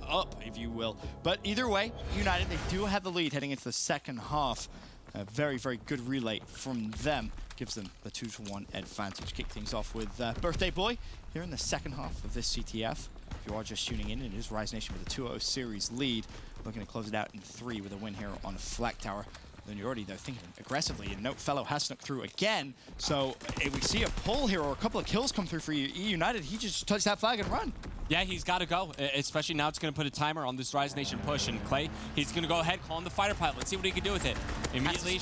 up, if you will. But either way, United, they do have the lead heading into the second half. A very, very good relay from them. Gives them the 2-1 advantage. Kick things off with Birthday Boy here in the second half of this CTF. If you are just tuning in, it is Rise Nation with a 2-0 series lead. Looking to close it out in 3 with a win here on Flag Tower. Then you're already there thinking aggressively, and note Fellow has snuck through again. So if we see a pull here or a couple of kills come through for eUnited, he just touched that flag and run. Yeah, he's got to go, especially now it's going to put a timer on this Rise Nation push. And Clay, he's going to go ahead, call him the fighter pilot. Let's see what he can do with it. Immediately,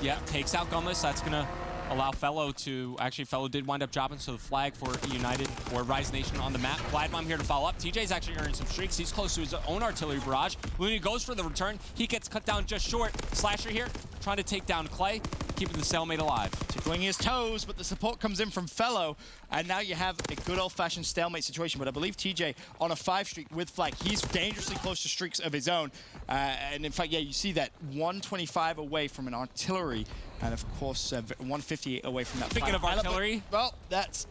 yeah, takes out Gunless. That's going to allow Fellow to, actually Fellow did wind up dropping, so the flag for United or Rise Nation on the map. Glide Bomb here to follow up. TJ's actually earning some streaks. He's close to his own artillery barrage. Looney goes for the return. He gets cut down just short. Slasher here, trying to take down Clay, keeping the cellmate alive. Tickling his toes, but the support comes in from Fellow, and now you have a good old-fashioned stalemate situation. But I believe TJ on a 5 streak with flag. He's dangerously close to streaks of his own. And in fact, yeah, you see that 125 away from an artillery, and of course 150 away from that. Speaking of artillery, well, that's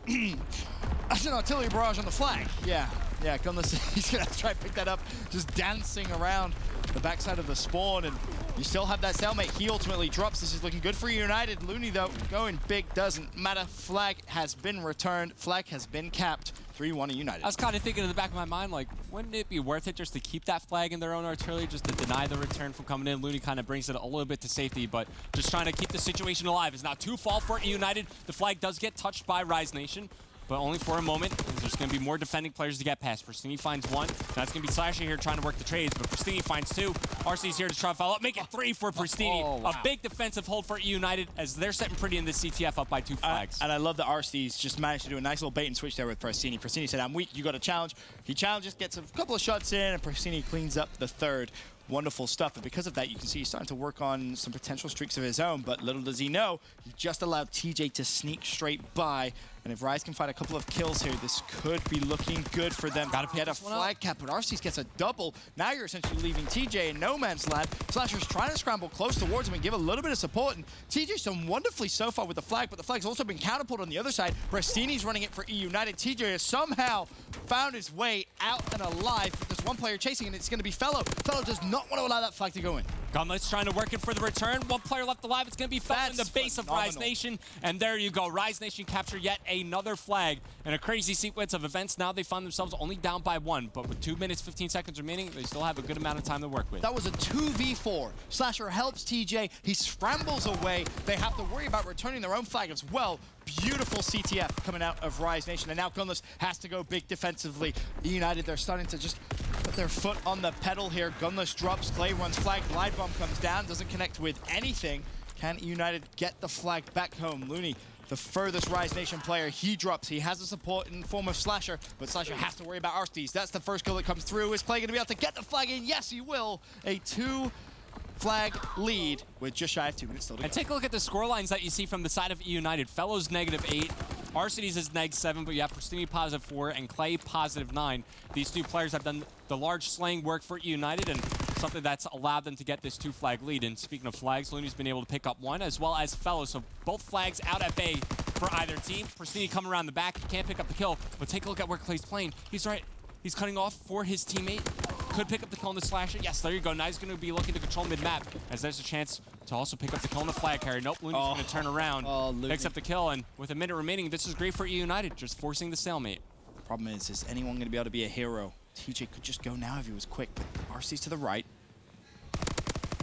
that's an artillery barrage on the flag. Yeah, Gunless, he's gonna try and pick that up, just dancing around the backside of the spawn, and you still have that cellmate. He ultimately drops. This is looking good for United. Looney, though, going big doesn't matter. Flag has been returned. Flag has been capped. 3-1 United. I was kind of thinking in the back of my mind, like, wouldn't it be worth it just to keep that flag in their own artillery, just to deny the return from coming in? Looney kind of brings it a little bit to safety, but just trying to keep the situation alive. It's not too far for United. The flag does get touched by Rise Nation, but only for a moment. There's going to be more defending players to get past. Pristini finds 1. That's going to be Slasher here trying to work the trades, but Pristini finds 2. RC's here to try to follow up. Make it 3 for Pristini. Oh, wow. A big defensive hold for United as they're sitting pretty in this CTF up by 2 flags. And I love that RC's just managed to do a nice little bait and switch there with Pristini. Pristini said, I'm weak, you got a challenge. He challenges, gets a couple of shots in, and Pristini cleans up the 3rd. Wonderful stuff, and because of that, you can see he's starting to work on some potential streaks of his own, but little does he know, he just allowed TJ to sneak straight by, and if Rise can find a couple of kills here, this could be looking good for them. Gotta get a flag cap, but Arcees gets a double. Now you're essentially leaving TJ in no man's land. Slasher's trying to scramble close towards him and give a little bit of support, and TJ's done wonderfully so far with the flag, but the flag's also been counterpulled on the other side. Pristini's running it for eUnited. TJ has somehow found his way out and alive. There's one player chasing, and it's going to be Fellow. Fellow does not want to allow that flag to go in. Gunless trying to work it for the return. One player left alive. It's going to be Fellow in the base of Rise Nation. And there you go. Rise Nation capture yet another flag. And a crazy sequence of events. Now they find themselves only down by 1. But with 2 minutes, 15 seconds remaining, they still have a good amount of time to work with. That was a 2v4. Slasher helps TJ. He scrambles away. They have to worry about returning their own flag as well. Beautiful CTF coming out of Rise Nation. And now Gunless has to go big defensively. United, they're starting to just put their foot on the pedal here. Gunless drops, Clay runs flag, glide bomb comes down, doesn't connect with anything. Can United get the flag back home? Looney, the furthest Rise Nation player, he drops. He has the support in the form of Slasher, but Slasher has to worry about Arcees. That's the first kill that comes through. Is Clay going to be able to get the flag in? Yes, he will. A 2-flag lead with just shy of 2 minutes still to go. And take a look at the score lines that you see from the side of eUnited. Fellows -8, Arcides is -7, but you have Pristini +4 and Clay +9. These 2 players have done the large slaying work for eUnited and something that's allowed them to get this 2-flag lead. And speaking of flags, Looney's been able to pick up 1 as well as Fellow. So both flags out at bay for either team. Pristini coming around the back, he can't pick up the kill, but take a look at where Clay's playing. He's right. He's cutting off for his teammate. Could pick up the kill on the Slasher. Yes, there you go. Now he's going to be looking to control mid-map, as there's a chance to also pick up the kill on the flag carrier. Nope, Looney's going to turn around, picks up the kill, and with a minute remaining, this is great for eUnited, just forcing the stalemate. Problem is anyone going to be able to be a hero? TJ could just go now if he was quick, but RC's to the right.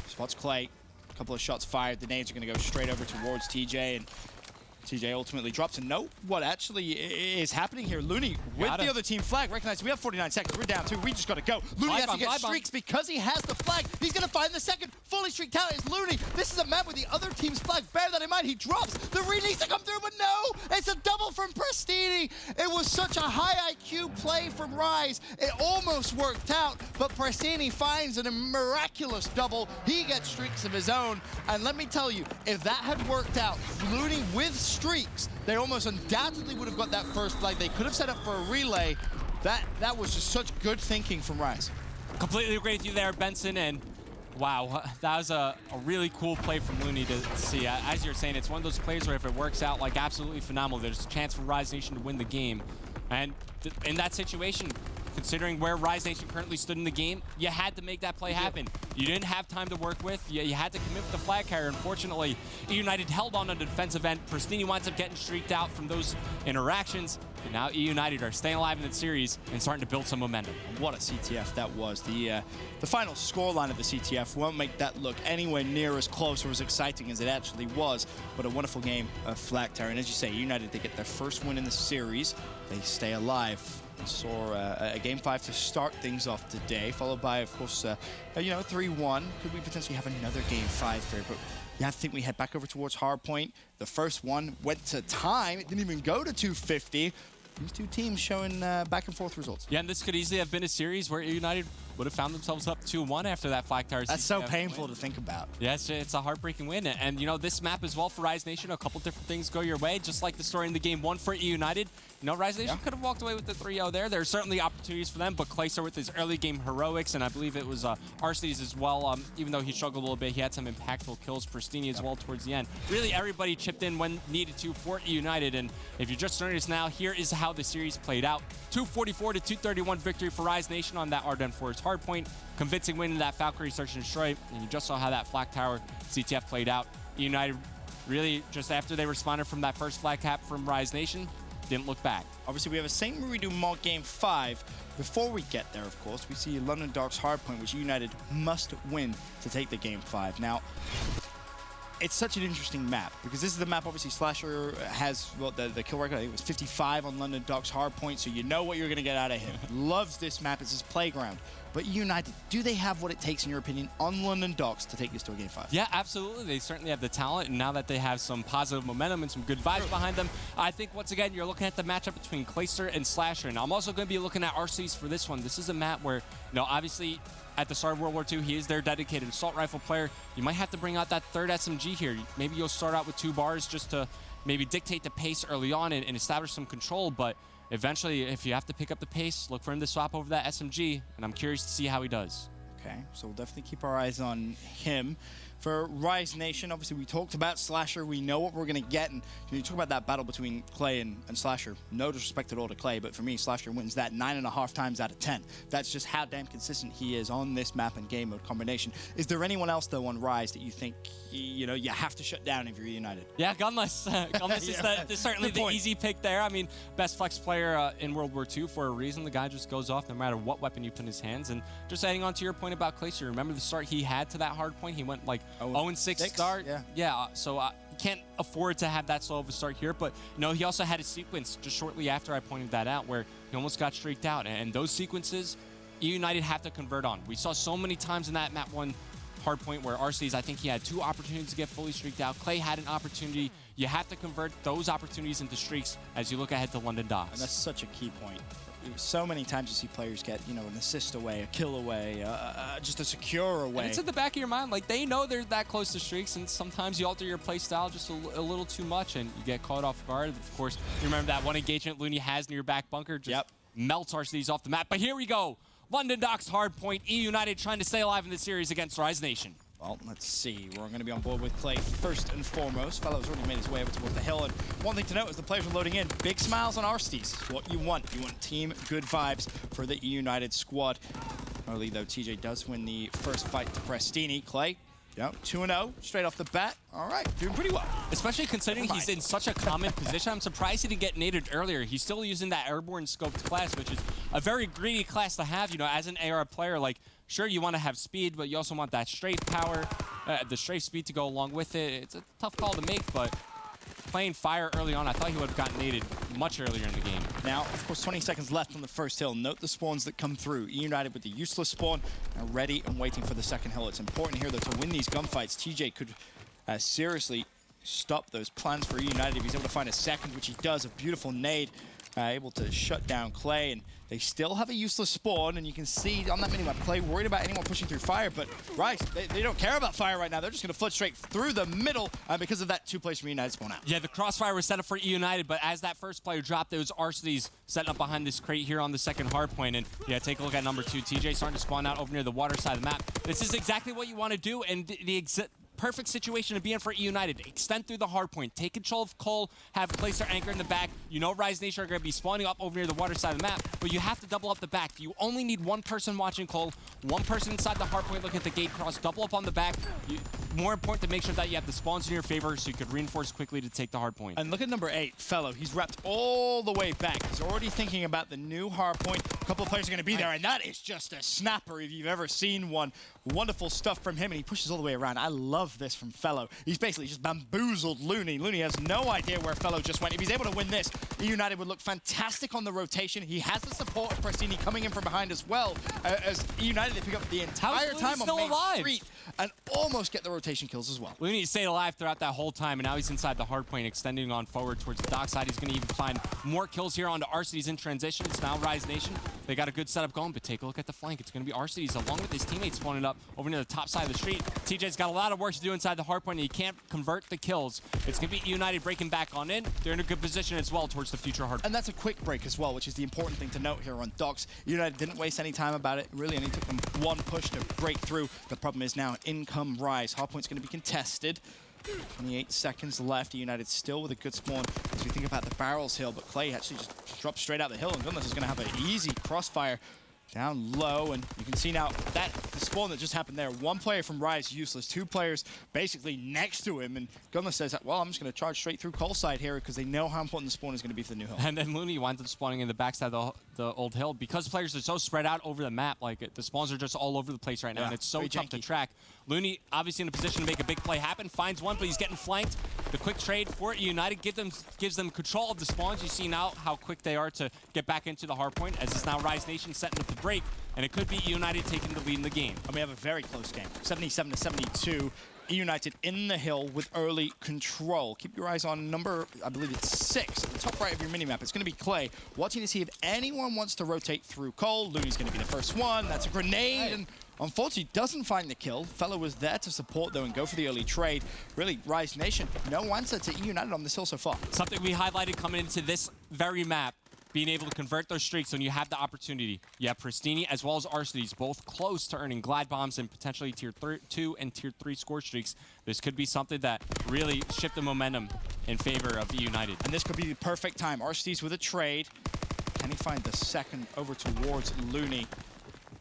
Spots Clay. couple of shots fired. The nades are going to go straight over towards TJ, and TJ ultimately drops. And note what actually is happening here. Looney with the other team flag. Recognize we have 49 seconds. We're down 2. We just got to go. Looney has to get streaks because he has the flag. He's going to find the second. Fully streaked out is Looney. This is a man with the other team's flag. Bear that in mind. He drops. The read needs to come through, but no! It's a double from Prestini. It was such a high IQ play from Rise. It almost worked out, but Prestini finds a miraculous double. He gets streaks of his own. And let me tell you, if that had worked out, Looney with streaks, they almost undoubtedly would have got that first flag. They could have set up for a relay. That was just such good thinking from Rise. Completely agree with you there, Benson, and wow, that was a really cool play from Looney to see. As you're saying, it's one of those plays where if it works out, like, absolutely phenomenal. There's a chance for Rise Nation to win the game. And in that situation, considering where Rise Nation currently stood in the game, you had to make that play happen. You didn't have time to work with. You had to commit with the flag carrier. Unfortunately, eUnited held on the defensive end. Prestini winds up getting streaked out from those interactions. And now eUnited are staying alive in the series and starting to build some momentum. What a CTF that was. The final scoreline of the CTF won't make that look anywhere near as close or as exciting as it actually was, but a wonderful game of flag carrier. And as you say, eUnited, they get their first win in the series. They stay alive. Saw a Game 5 to start things off today, followed by, of course, 3-1. Could we potentially have another Game 5 here? But you have to think we head back over towards Hardpoint. The first one went to time. It didn't even go to 250. These two teams showing back and forth results. Yeah, and this could easily have been a series where eUnited would have found themselves up 2-1 after that flag tower. That's so painful to think about. Yeah, it's a heartbreaking win. And, you know, this map as well for Rise Nation, a couple different things go your way, just like the story in the Game 1 for eUnited. You know, Rise Nation could have walked away with the 3-0 there. There are certainly opportunities for them, but Clayster with his early game heroics, and I believe it was Arcedes as well. Even though he struggled a little bit, he had some impactful kills. Prestini as well towards the end. Really, everybody chipped in when needed to for eUnited. And if you're just joining us now, here is how the series played out. 244 to 231 victory for Rise Nation on that Ardennes Forest hardpoint. Convincing win in that Valkyrie Search and Destroy. And you just saw how that flag tower CTF played out. eUnited really, just after they responded from that first flag cap from Rise Nation, didn't look back. Obviously, we have a St. Marie du Mont Game 5. Before we get there, of course, we see London Dark's hardpoint, which eUnited must win to take the Game 5. Now, it's such an interesting map because this is the map, obviously, Slasher has, well, the kill record, I think it was 55 on London Dark's hardpoint, so you know what you're going to get out of him. Loves this map. It's his playground. But eUnited, do they have what it takes, in your opinion, on London Docks to take this to a Game 5? Yeah, absolutely. They certainly have the talent, and now that they have some positive momentum and some good vibes behind them, I think, once again, you're looking at the matchup between Clayster and Slasher, and I'm also going to be looking at Arcedes for this one. This is a map where, you know, obviously, at the start of World War II, he is their dedicated assault rifle player. You might have to bring out that third SMG here. Maybe you'll start out with 2 bars just to maybe dictate the pace early on and establish some control, but eventually, if you have to pick up the pace, look for him to swap over that SMG, and I'm curious to see how he does. Okay, so we'll definitely keep our eyes on him. For Rise Nation, obviously we talked about Slasher. We know what we're going to get. And you talk about that battle between Clay and Slasher. No disrespect at all to Clay, but for me, Slasher wins that 9.5 times out of 10. That's just how damn consistent he is on this map and game mode combination. Is there anyone else, though, on Rise that you think, you know, you have to shut down if you're United? Yeah, Gunless. Gunless is certainly the easy pick there. I mean, best flex player in World War II for a reason. The guy just goes off no matter what weapon you put in his hands. And just adding on to your point about Clayster, remember the start he had to that hard point? He went like 0-6 start. Yeah, so you can't afford to have that slow of a start here. But, you know, he also had a sequence just shortly after I pointed that out where he almost got streaked out. And those sequences, eUnited have to convert on. We saw so many times in that map 1 hard point where Arcedes, I think he had 2 opportunities to get fully streaked out. Clay had an opportunity. You have to convert those opportunities into streaks as you look ahead to London Docks. And that's such a key point. So many times you see players get, you know, an assist away, a kill away, just a secure away. And it's in the back of your mind. Like, they know they're that close to streaks, and sometimes you alter your play style just a little too much, and you get caught off guard. Of course, you remember that one engagement Looney has near your back bunker just melts Arcedes off the map. But here we go. London Docks hard point. eUnited trying to stay alive in the series against Rise Nation. Well, let's see. We're going to be on board with Clay first and foremost. Fellow's already made his way over towards the hill. And one thing to note is the players are loading in. Big smiles on Arcedes. What you want. You want team good vibes for the eUnited squad. Early, though, TJ does win the first fight to Prestini. Clay, 2-0 straight off the bat. All right, doing pretty well. Especially considering he's in such a common position. I'm surprised he didn't get naded earlier. He's still using that airborne scoped class, which is a very greedy class to have, you know, as an AR player. Like, sure, you want to have speed, but you also want that straight power. the strafe speed to go along with it. It's a tough call to make, but playing fire early on, I thought he would have gotten naded much earlier in the game. Now, of course, 20 seconds left on the first hill. Note the spawns that come through. eUnited with the useless spawn, and ready and waiting for the second hill. It's important here, though, to win these gunfights. TJ could seriously stop those plans for eUnited if he's able to find a second, which he does. A beautiful nade, able to shut down Clay, and they still have a useless spawn, and you can see on that minimap, Clay worried about anyone pushing through fire, but Rice, they don't care about fire right now. They're just going to flood straight through the middle because of that 2 players from eUnited spawn out. Yeah, the crossfire was set up for eUnited, but as that first player dropped, there was Arcitys setting up behind this crate here on the second hard point, and yeah, take a look at number 2. TJ starting to spawn out over near the water side of the map. This is exactly what you want to do, and the perfect situation to be in for eUnited. Extend through the hard point. Take control of Cole. Have Placer anchor in the back. You know Rise Nation are going to be spawning up over near the water side of the map, but you have to double up the back. You only need 1 person watching Cole, 1 person inside the hard point looking at the gate cross. Double up on the back. More important to make sure that you have the spawns in your favor so you could reinforce quickly to take the hard point. And look at number 8, Fellow. He's wrapped all the way back. He's already thinking about the new hard point. A couple of players are going to be there, and that is just a snapper if you've ever seen one. Wonderful stuff from him, and he pushes all the way around. I love this from Fellow. He's basically just bamboozled Looney. Looney has no idea where Fellow just went. If he's able to win this, eUnited would look fantastic on the rotation. He has the support of Prestini coming in from behind as well, as eUnited they pick up the entire time on Main Street and almost get the rotation kills as well. Looney stayed alive throughout that whole time, and now he's inside the hard point, extending on forward towards the dock side. He's going to even find more kills here onto Arcitys in transition. It's now Rise Nation. They got a good setup going, but take a look at the flank. It's going to be Arcitys along with his teammates spawning up over near the top side of the street. TJ's got a lot of work to do inside the hard point, and he can't convert the kills. It's going to be eUnited breaking back on in. They're in a good position as well towards the future hard point. And that's a quick break as well, which is the important thing to note here on docks. eUnited didn't waste any time about it. Really only took them 1 push to break through. The problem is now in come Rise. Hardpoint's going to be contested. 28 seconds left. eUnited still with a good spawn as we think about the barrels hill, but Clay actually just drops straight out the hill, and Gunless is going to have an easy crossfire down low, and you can see now that the spawn that just happened there, 1 player from Rise useless, 2 players basically next to him, and Gunless says, well, I'm just going to charge straight through Cole's side here because they know how important the spawn is going to be for the new hill. And then Looney winds up spawning in the backside of the old hill. Because players are so spread out over the map, like the spawns are just all over the place right now, and it's so tough to track. Looney obviously in a position to make a big play happen, finds one, but he's getting flanked. The quick trade for eUnited gives them control of the spawns. You see now how quick they are to get back into the hard point, as it's now Rise Nation setting up the break, and it could be eUnited taking the lead in the game. And we have a very close game, 77-72. eUnited in the hill with early control. Keep your eyes on number, I believe it's 6, at the top right of your minimap. It's going to be Clay, watching to see if anyone wants to rotate through Cole. Looney's going to be the first one. That's a grenade, and unfortunately doesn't find the kill. Fellow was there to support, though, and go for the early trade. Really, Rise Nation, no answer to eUnited on this hill so far. Something we highlighted coming into this very map, being able to convert those streaks when you have the opportunity. You have Prestini as well as Arcitys, both close to earning glide bombs and potentially tier 2 and tier 3 score streaks. This could be something that really shift the momentum in favor of eUnited. And this could be the perfect time. Arcitys with a trade. Can he find the second over towards Looney?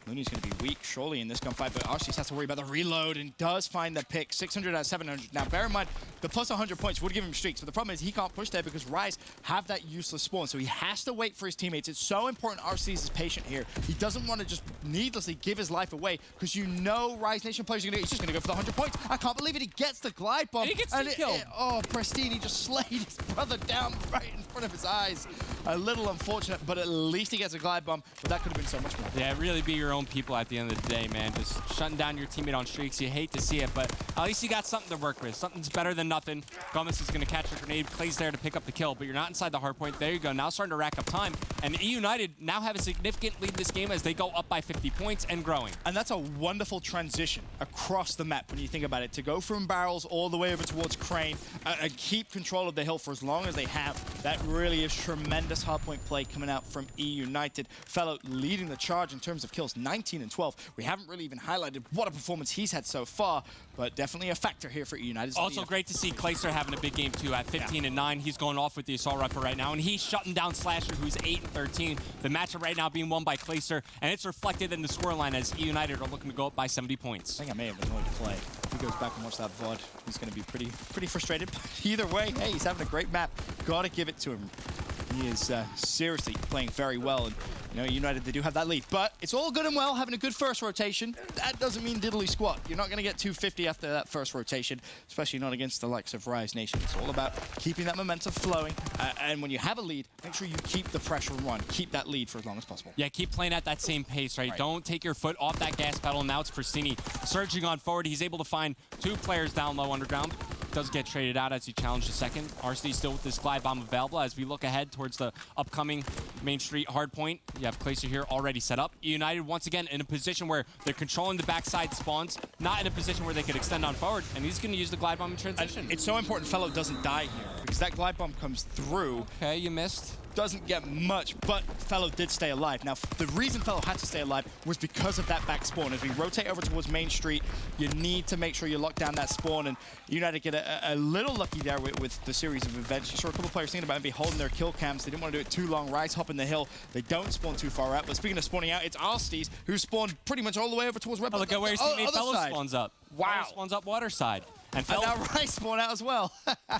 Looney's going to be weak, surely, in this gunfight, but Arcitys has to worry about the reload and does find the pick. 600 out of 700. Now, bear in mind, the plus 100 points would give him streaks, but the problem is he can't push there because Rise have that useless spawn, so he has to wait for his teammates. It's so important Arcitys is patient here. He doesn't want to just needlessly give his life away because you know Rise Nation players are going to, he's just going to go for the 100 points. I can't believe it. He gets the glide bomb. And he gets the kill. Oh, Prestini just slayed his brother down right in front of his eyes. A little unfortunate, but at least he gets a glide bomb, but that could have been so much more. Yeah, really be your own people at the end of the day, man. Just shutting down your teammate on streaks. You hate to see it, but at least you got something to work with. Something's better than nothing. Gomez is going to catch a grenade. Clay's there to pick up the kill, but you're not inside the hard point. There you go. Now starting to rack up time. And eUnited now have a significant lead in this game as they go up by 50 points and growing. And that's a wonderful transition across the map when you think about it. To go from barrels all the way over towards Crane and keep control of the hill for as long as they have. That really is tremendous hardpoint play coming out from eUnited. Fellow leading the charge in terms of kills, 19 and 12. We haven't really even highlighted what a performance he's had so far, but definitely a factor here for eUnited. Also great to see Clayster having a big game too at 15 and 9. He's going off with the assault rifle right now, and he's shutting down Slasher, who's 8 and 13. The matchup right now being won by Clayster, and it's reflected in the scoreline as eUnited are looking to go up by 70 points. I think I may have annoyed Clay. If he goes back and watch that VOD, he's going to be pretty frustrated. Either way, hey, he's having a great map. Got to give it to him. He is seriously playing very well, and you know, United, they do have that lead. But it's all good and well having a good first rotation. That doesn't mean diddly squat. You're not going to get 250 after that first rotation, especially not against the likes of Rise Nation. It's all about keeping that momentum flowing, and when you have a lead, make sure you keep the pressure on. Keep that lead for as long as possible. Yeah, keep playing at that same pace, right? Don't take your foot off that gas pedal. Now it's Pristini surging on forward. He's able to find 2 players down low underground. Does get traded out as he challenged a second. RC still with this glide bomb available as we look ahead towards the upcoming Main Street hard point. You have Clayster here already set up. United once again in a position where they're controlling the backside spawns, not in a position where they could extend on forward, and he's going to use the glide bomb in transition. And it's so important Fellow doesn't die here, because that glide bomb comes through. Okay, you missed. Doesn't get much, but Fellow did stay alive. Now, the reason Fellow had to stay alive was because of that back spawn. As we rotate over towards Main Street, you need to make sure you lock down that spawn, and United get a little lucky there with the series of events. You saw a couple of players thinking about maybe holding their kill cams. They didn't want to do it too long. Rise hopping the hill. They don't spawn too far out, but speaking of spawning out, it's Arsties who spawned pretty much all the way over towards Red Bull. Look at where his teammate Fellow side. spawns up. Wow. Fellow spawns up water side. And And now Rise spawn out as well.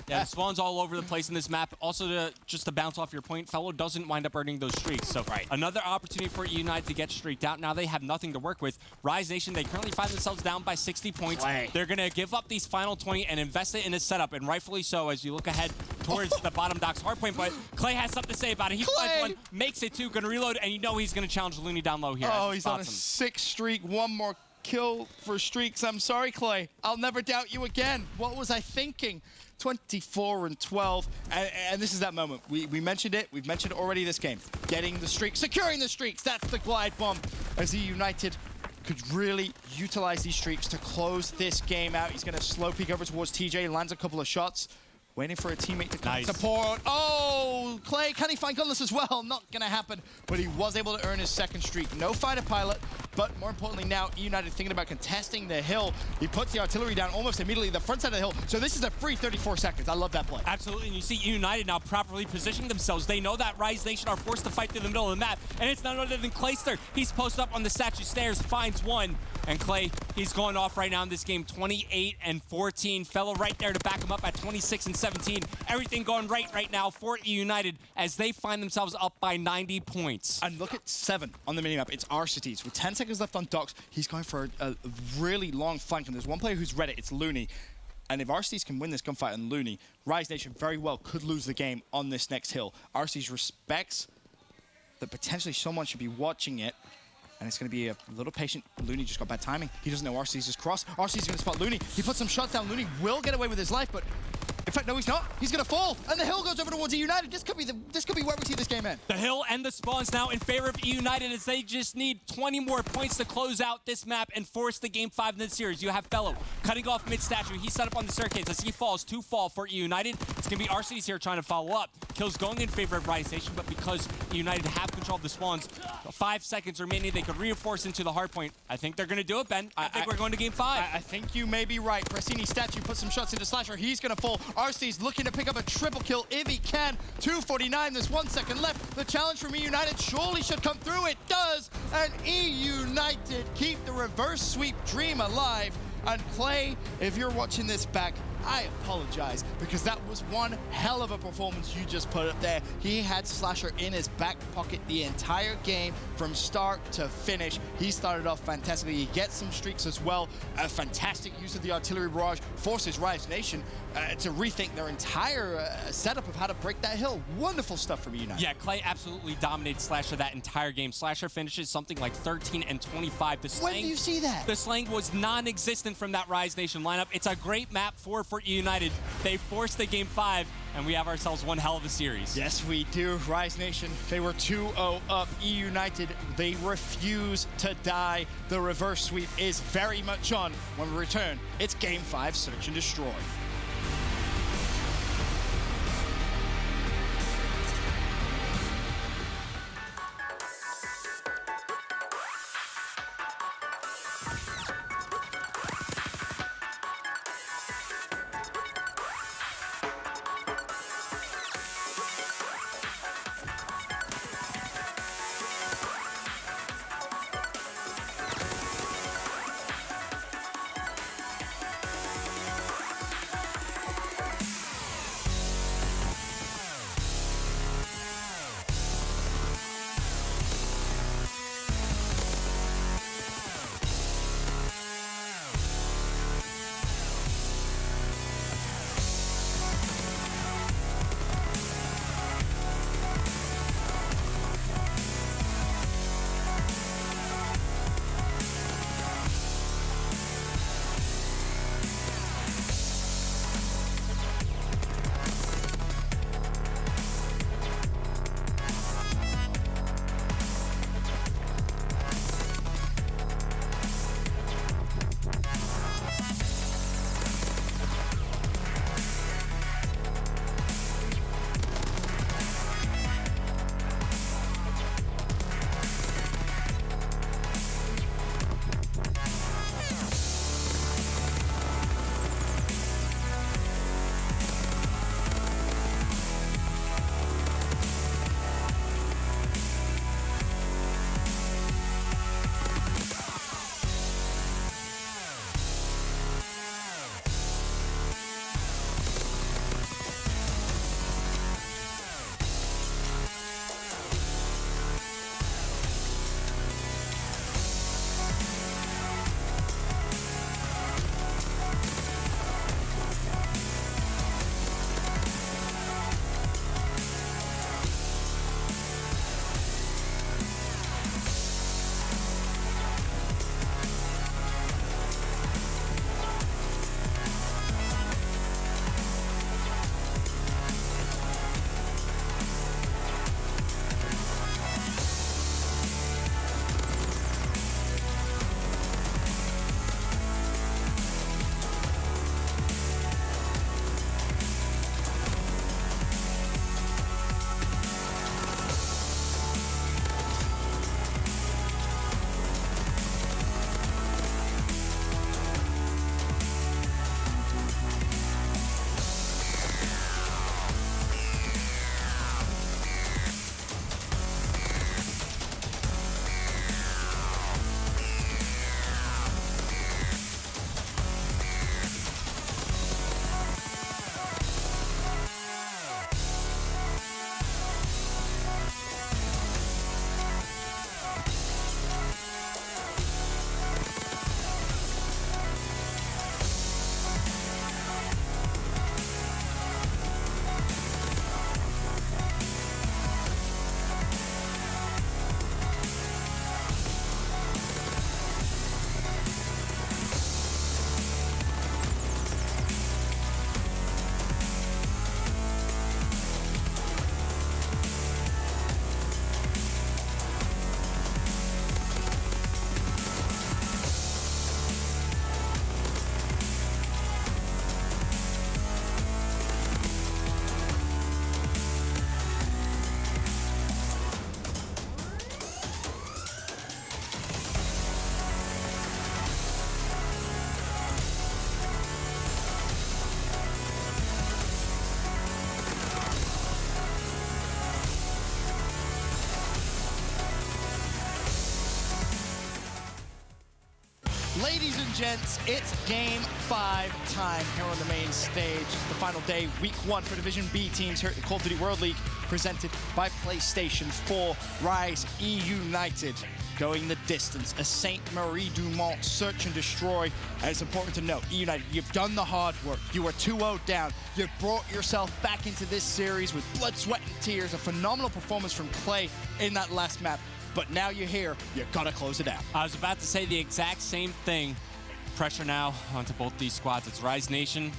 yeah, spawns all over the place in this map. Also, just to bounce off your point, Fellow doesn't wind up earning those streaks. So another opportunity for eUnited to get streaked out. Now they have nothing to work with. Rise Nation, they currently find themselves down by 60 points. They're going to give up these final 20 and invest it in a setup, and rightfully so as you look ahead towards the bottom docks hardpoint. But Clay has something to say about it. He finds one, makes it 2, going to reload, and you know he's going to challenge Looney down low here. Oh, he's on a 6 streak. One more kill for streaks. I'm sorry, Clay. I'll never doubt you again. What was I thinking? 24 and 12. And this is that moment. We mentioned it. We've mentioned it already this game. Getting the streaks, securing the streaks. That's the glide bomb. As eUnited could really utilize these streaks to close this game out. He's going to slow peek over towards TJ, lands a couple of shots. Waiting for a teammate to come support. Oh, Clay, can he find Gunless as well? Not gonna happen, but he was able to earn his 2nd streak. No fighter pilot, but more importantly now, eUnited thinking about contesting the hill. He puts the artillery down almost immediately the front side of the hill, so this is a free 34 seconds. I love that play. Absolutely, and you see eUnited now properly positioning themselves. They know that Rise Nation are forced to fight through the middle of the map, and it's none other than Clayster. He's posted up on the statue stairs, finds one, and Clay, he's going off right now in this game, 28 and 14. Fellow right there to back him up at 26 and 17. Everything going right now for eUnited as they find themselves up by 90 points. And look at 7 on the minimap. It's our cities. With 10 seconds left on docks, he's going for a really long flank, and there's one player who's read it. It's Looney. And if RCs can win this gunfight on Looney, Rise Nation very well could lose the game on this next hill. RCs respects that potentially someone should be watching it. And it's going to be a little patient. Looney just got bad timing. He doesn't know RC's is cross. RC's going to spot Looney. He puts some shots down. Looney will get away with his life, but in fact, no, he's not. He's going to fall. And the hill goes over towards eUnited. This could be where we see this game end. The hill and the spawns now in favor of eUnited as they just need 20 more points to close out this map and force the game 5 in this series. You have Fellow cutting off mid-statue. He's set up on the staircase as he falls. 2 fall for eUnited. It's going to be RC's here trying to follow up. Kills going in favor of Rise Nation, but because eUnited have control of the spawns, 5 seconds remaining, they could reinforce into the hard point. I think they're going to do it, Ben. I think we're going to game 5. I think you may be right. Pressini statue puts some shots into Slasher. He's going to fall. RC's looking to pick up a triple kill if he can. 2:49, there's 1 second left. The challenge from eUnited surely should come through. It does, and eUnited keep the reverse sweep dream alive. And Clay, if you're watching this back, I apologize, because that was one hell of a performance you just put up there. He had Slasher in his back pocket the entire game from start to finish. He started off fantastically. He gets some streaks as well. A fantastic use of the artillery barrage forces Rise Nation to rethink their entire setup of how to break that hill. Wonderful stuff from eUnited. Yeah, Clay absolutely dominated Slasher that entire game. Slasher finishes something like 13 and 25. When do you see that? The slang was non-existent from that Rise Nation lineup. It's a great map for eUnited. They forced the game 5, and we have ourselves one hell of a series. Yes, we do. Rise Nation, they were 2-0 up. eUnited, they refuse to die. The reverse sweep is very much on. When we return, it's game 5, Search and Destroy. Ladies and gents, it's Game 5 time here on the main stage. The final day, Week 1 for Division B teams here at the Call of Duty World League, presented by PlayStation 4. Rise eUnited going the distance. A St. Marie Dumont search and destroy. And it's important to note, eUnited, you've done the hard work. You were 2-0 down. You've brought yourself back into this series with blood, sweat, and tears. A phenomenal performance from Clay in that last map. But now you're here, you gotta close it out. I was about to say the exact same thing. Pressure now onto both these squads. It's Rise Nation.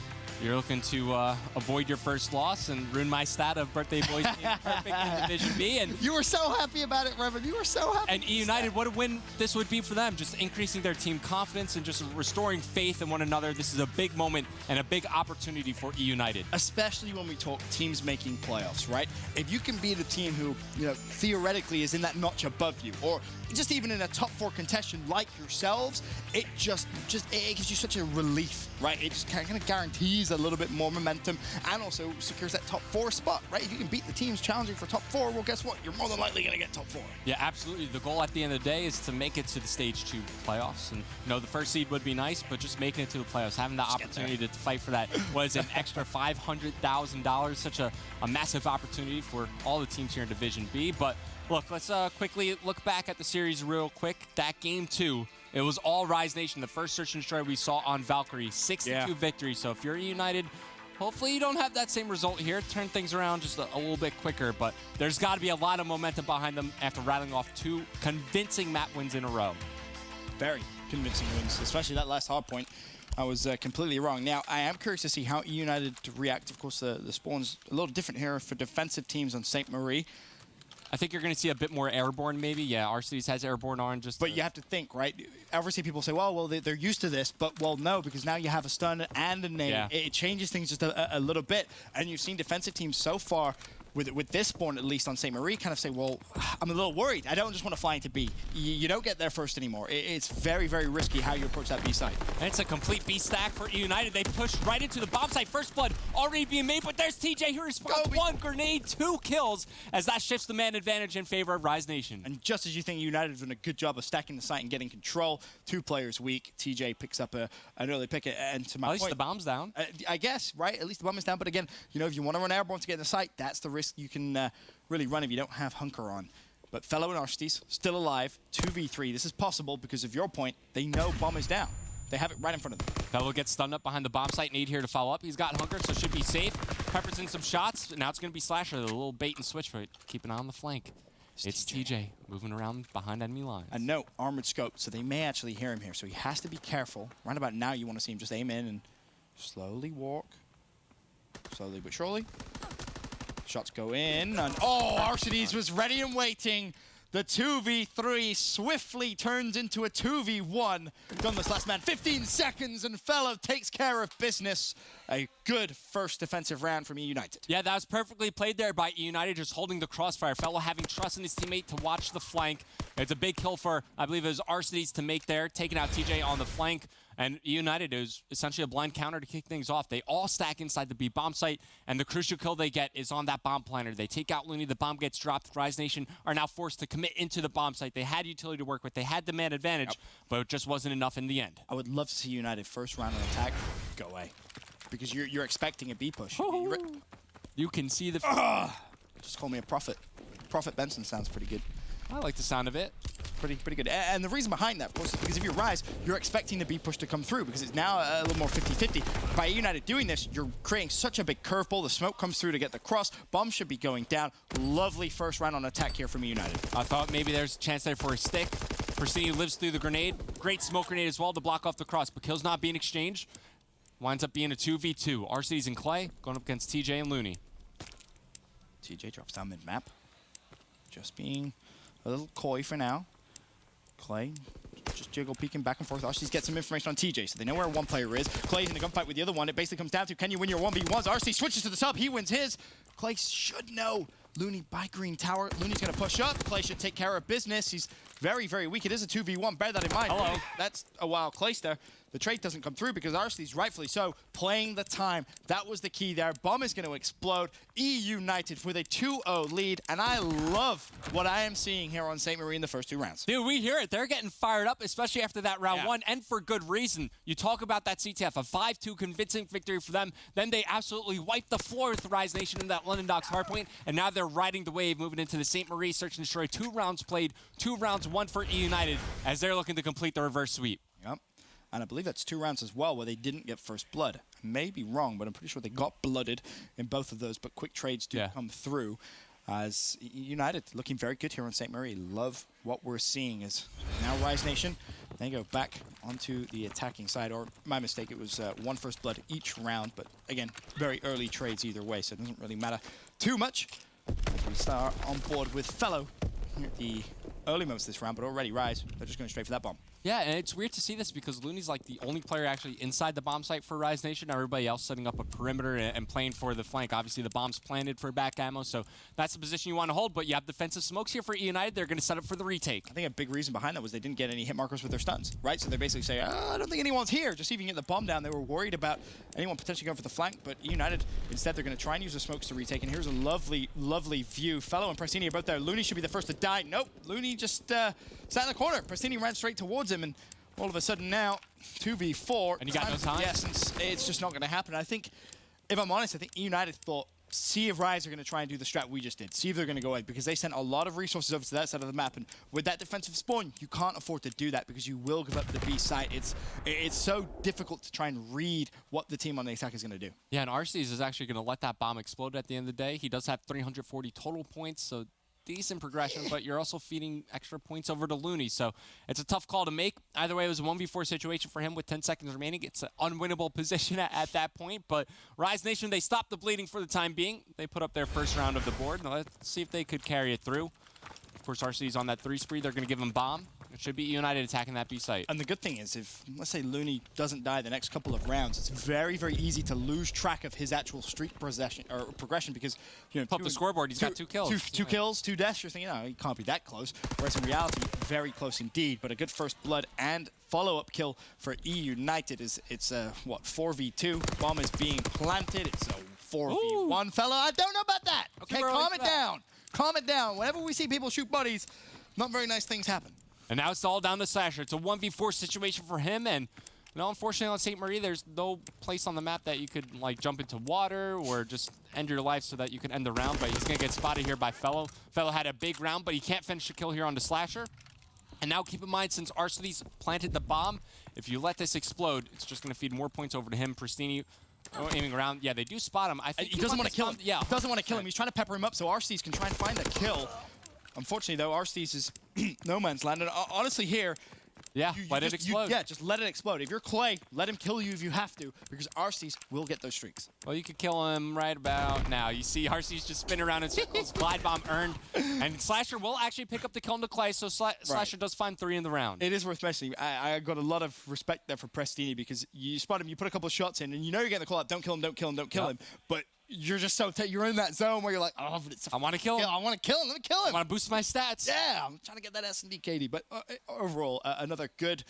You're looking to avoid your first loss and ruin my stat of birthday boys being perfect in Division B. And you were so happy about it, Revan. You were so happy. And eUnited, what a win this would be for them. Just increasing their team confidence and just restoring faith in one another. This is a big moment and a big opportunity for eUnited. Especially when we talk teams making playoffs, right? If you can beat a team who, theoretically is in that notch above you, or just even in a top 4 contention like yourselves, it just it gives you such a relief, right? It just kind of guarantees a little bit more momentum and also secures that top 4 spot, right? If you can beat the teams challenging for top 4, well, guess what? You're more than likely going to get top 4. Yeah, absolutely. The goal at the end of the day is to make it to the stage 2 playoffs. And, the first seed would be nice, but just making it to the playoffs, having the opportunity to fight for that was an extra $500,000. Such a massive opportunity for all the teams here in Division B. But look, let's quickly look back at the series real quick. That game 2, it was all Rise Nation. The first search and destroy we saw on Valkyrie, 6-2 victory. So if you're eUnited, hopefully you don't have that same result here. Turn things around just a little bit quicker. But there's got to be a lot of momentum behind them after rattling off 2 convincing map wins in a row. Very convincing wins, especially that last hard point. I was completely wrong. Now, I am curious to see how eUnited react. Of course, the spawn's a little different here for defensive teams on St. Marie. I think you're going to see a bit more airborne, maybe. Yeah, R-Cities has airborne on. But you have to think, right? Obviously, people say, well, they're used to this. But, well, no, because now you have a stun and a nade. Yeah. It changes things just a little bit. And you've seen defensive teams so far, with this spawn, at least on St. Marie, kind of say, well, I'm a little worried. I don't just want to fly into B. You don't get there first anymore. It's very, very risky how you approach that B site. And it's a complete B stack for eUnited. They pushed right into the bomb site. First blood already being made, but there's TJ who responds. 1 grenade, 2 kills, as that shifts the man advantage in favor of Rise Nation. And just as you think eUnited has done a good job of stacking the site and getting control, 2 players weak. TJ picks up an early pick, and to my point, at least the bomb's down. I guess, right? At least the bomb is down. But again, if you want to run airborne to get in the site, that's the risk you can really run if you don't have Hunker on. But fellow Narcities, still alive, 2v3. This is possible because of your point. They know bomb is down. They have it right in front of them. Fellow gets stunned up behind the bomb site. Nade here to follow up. He's got Hunker, so should be safe. Pepper's in some shots. Now it's going to be Slasher, the little bait and switch, but keep an eye on the flank. It's TJ moving around behind enemy lines. And no armored scope, so they may actually hear him here. So he has to be careful. Right about now, you want to see him just aim in and slowly walk. Slowly but surely. Shots go in, and Arcides was ready and waiting. The 2v3 swiftly turns into a 2v1. Done this last man, 15 seconds, and Fellow takes care of business. A good first defensive round from eUnited. Yeah, that was perfectly played there by eUnited, just holding the crossfire. Fellow having trust in his teammate to watch the flank. It's a big kill for, I believe it was Arcides to make there, taking out TJ on the flank. And eUnited is essentially a blind counter to kick things off. They all stack inside the B bomb site, and the crucial kill they get is on that bomb planter. They take out Looney, the bomb gets dropped. Rise Nation are now forced to commit into the bomb site. They had utility to work with. They had the man advantage, but it just wasn't enough in the end. I would love to see United first round on attack go away, because you're expecting a B push. You can see the... Just call me a prophet. Prophet Benson sounds pretty good. I like the sound of it. Pretty good. And the reason behind that, of course, is because if you Rise, you're expecting the B push to come through, because it's now a little more 50-50. By United doing this, you're creating such a big curveball. The smoke comes through to get the cross. Bomb should be going down. Lovely first round on attack here from United. I thought maybe there's a chance there for a stick. Persini lives through the grenade. Great smoke grenade as well to block off the cross, but kill's not being exchanged. Winds up being a 2v2. RC's and Clay going up against TJ and Looney. TJ drops down mid-map. Just being a little coy for now. Clay just jiggle peeking back and forth. RC's get some information on TJ, so they know where one player is. Clay's in a gunfight with the other one. It basically comes down to, can you win your 1v1s? RC switches to the sub. He wins his. Clay should know Looney by green tower. Looney's going to push up. Clay should take care of business. He's very, very weak. It is a 2v1. Bear that in mind. Hello. That's a wild Clay's there. The trade doesn't come through because Arcety's rightfully so playing the time. That was the key there. Bomb is going to explode. eUnited with a 2-0 lead, and I love what I am seeing here on St. Marie in the first 2 rounds. Dude, we hear it. They're getting fired up, especially after that round 1, and for good reason. You talk about that CTF, a 5-2 convincing victory for them. Then they absolutely wiped the floor with the Rise Nation in that London Docks hardpoint, and now they're riding the wave, moving into the St. Marie Search and Destroy. 2 rounds played, 2 rounds won for eUnited, as they're looking to complete the reverse sweep. Yep. And I believe that's 2 rounds as well where they didn't get first blood. I may be wrong, but I'm pretty sure they got blooded in both of those, but quick trades do come through. As United looking very good here on St. Marie. Love what we're seeing as now Rise Nation. They go back onto the attacking side, or my mistake, it was 1 first blood each round, but again, very early trades either way, so it doesn't really matter too much. As we start on board with Fellow here at the early moments of this round, but already Rise, they're just going straight for that bomb. Yeah, and it's weird to see this because Looney's like the only player actually inside the bomb site for Rise Nation. Everybody else setting up a perimeter and playing for the flank. Obviously, the bomb's planted for back ammo, so that's the position you want to hold. But you have defensive smokes here for eUnited. They're going to set up for the retake. I think a big reason behind that was they didn't get any hit markers with their stuns, right? So they basically say, I don't think anyone's here. Just even get the bomb down. They were worried about anyone potentially going for the flank, but eUnited, instead, they're going to try and use the smokes to retake. And here's a lovely, lovely view. Fellow and Prestini are both there. Looney should be the first to die. Nope, Looney just sat in the corner. Prestini ran straight towards him, and all of a sudden now, 2v4. And you got no time? Yes, it's just not going to happen. I think, if I'm honest, I think United thought, see if Rise are going to try and do the strat we just did. See if they're going to go ahead, because they sent a lot of resources over to that side of the map. And with that defensive spawn, you can't afford to do that because you will give up the B site. It's so difficult to try and read what the team on the attack is going to do. Yeah, and Arceus is actually going to let that bomb explode at the end of the day. He does have 340 total points, so decent progression, but you're also feeding extra points over to Looney, so it's a tough call to make. Either way, it was a 1v4 situation for him with 10 seconds remaining. It's an unwinnable position at that point, but Rise Nation, they stopped the bleeding for the time being. They put up their first round of the board. Now let's see if they could carry it through. Of course, RC's on that 3 spree. They're going to give him bomb. It should be United attacking that B site. And the good thing is, if, let's say, Looney doesn't die the next couple of rounds, it's very, very easy to lose track of his actual streak progression because, you know, up the scoreboard, he's got 2 kills. Two kills, 2 deaths. You're thinking, oh, he can't be that close. Whereas in reality, very close indeed. But a good first blood and follow-up kill for eUnited is, it's a, what, 4v2. Bomb is being planted. It's a 4v1. Fellow, I don't know about that. Okay, calm it down. Calm it down. Whenever we see people shoot buddies, not very nice things happen. And now it's all down to Slasher. It's a 1v4 situation for him, and unfortunately on St. Marie, there's no place on the map that you could like jump into water or just end your life so that you can end the round, but he's gonna get spotted here by Fellow. Fellow had a big round, but he can't finish the kill here on the Slasher. And now keep in mind, since Arcety's planted the bomb, if you let this explode, it's just gonna feed more points over to him. Pristini aiming around. Yeah, they do spot him. I think he doesn't want to kill him. Yeah, he doesn't want to kill him. He's trying to pepper him up so Arcety's can try and find a kill. Unfortunately, though, Arcety's is no man's land. And honestly, here, let it explode. Just let it explode. If you're Clay, let him kill you if you have to, because Arcety's will get those streaks. Well, you could kill him right about now. You see Arcety's just spin around in circles. Glide bomb earned. And Slasher will actually pick up the kill into Clay, so Slasher does find 3 in the round. It is worth mentioning. I got a lot of respect there for Prestini, because you spot him, you put a couple of shots in, and you know you're getting the call out, don't kill him, don't kill him, don't kill him. But you're just so you're in that zone where you're like, oh, but I want to kill him. I want to kill him. Let me kill him. I want to boost my stats. Yeah, I'm trying to get that S&D KD. But overall, another good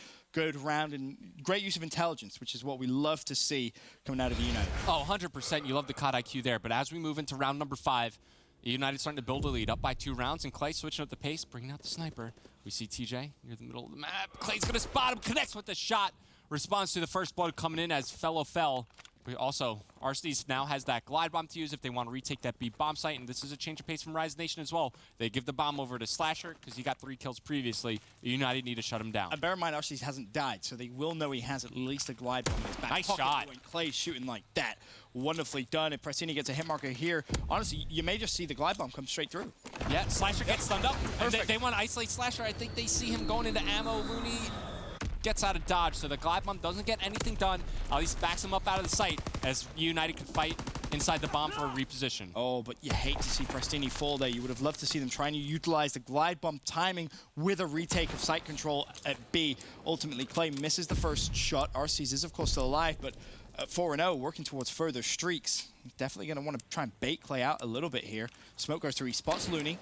round and great use of intelligence, which is what we love to see coming out of the United. Oh, 100%. You love the COD IQ there. But as we move into round number 5, United starting to build a lead, up by 2 rounds, and Clay switching up the pace, bringing out the sniper. We see TJ near the middle of the map. Clay's going to spot him, connects with the shot, responds to the first blood coming in as Fellow fell. But also, Arcety's now has that glide bomb to use if they want to retake that B bomb site, and this is a change of pace from Rise Nation as well. They give the bomb over to Slasher because he got 3 kills previously. United need to shut him down. And bear in mind, Arcety's hasn't died, so they will know he has at least a glide bomb in his back nice pocket. shot. When Clay's shooting like that, wonderfully done. If Prestini gets a hit marker here, honestly, you may just see the glide bomb come straight through. Yeah, Slasher gets stunned up. And they want to isolate Slasher. I think they see him going into ammo. Looney gets out of dodge, so the glide bomb doesn't get anything done. At least backs him up out of the site as United can fight inside the bomb for a reposition. Oh, but you hate to see Prestini fall there. You would have loved to see them trying to utilize the glide bomb timing with a retake of site control at B. Ultimately, Clay misses the first shot. Arceus is, of course, still alive, but 4-0, working towards further streaks. He's definitely going to want to try and bait Clay out a little bit here. Smoke goes through, he spots Looney.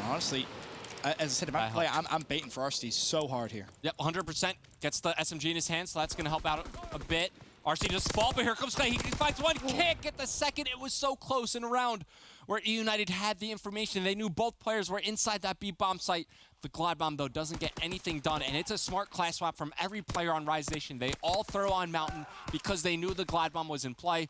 Honestly, as I said about Clay, I'm baiting for RC so hard here. Yep, 100%. Gets the SMG in his hand, so that's going to help out a bit. RC just fall, but here comes Clay. He finds one, can't get the second. It was so close in a round where eUnited had the information. They knew both players were inside that B bomb site. The Glide Bomb, though, doesn't get anything done, and it's a smart class swap from every player on Rise Nation. They all throw on Mountain because they knew the Glide Bomb was in play.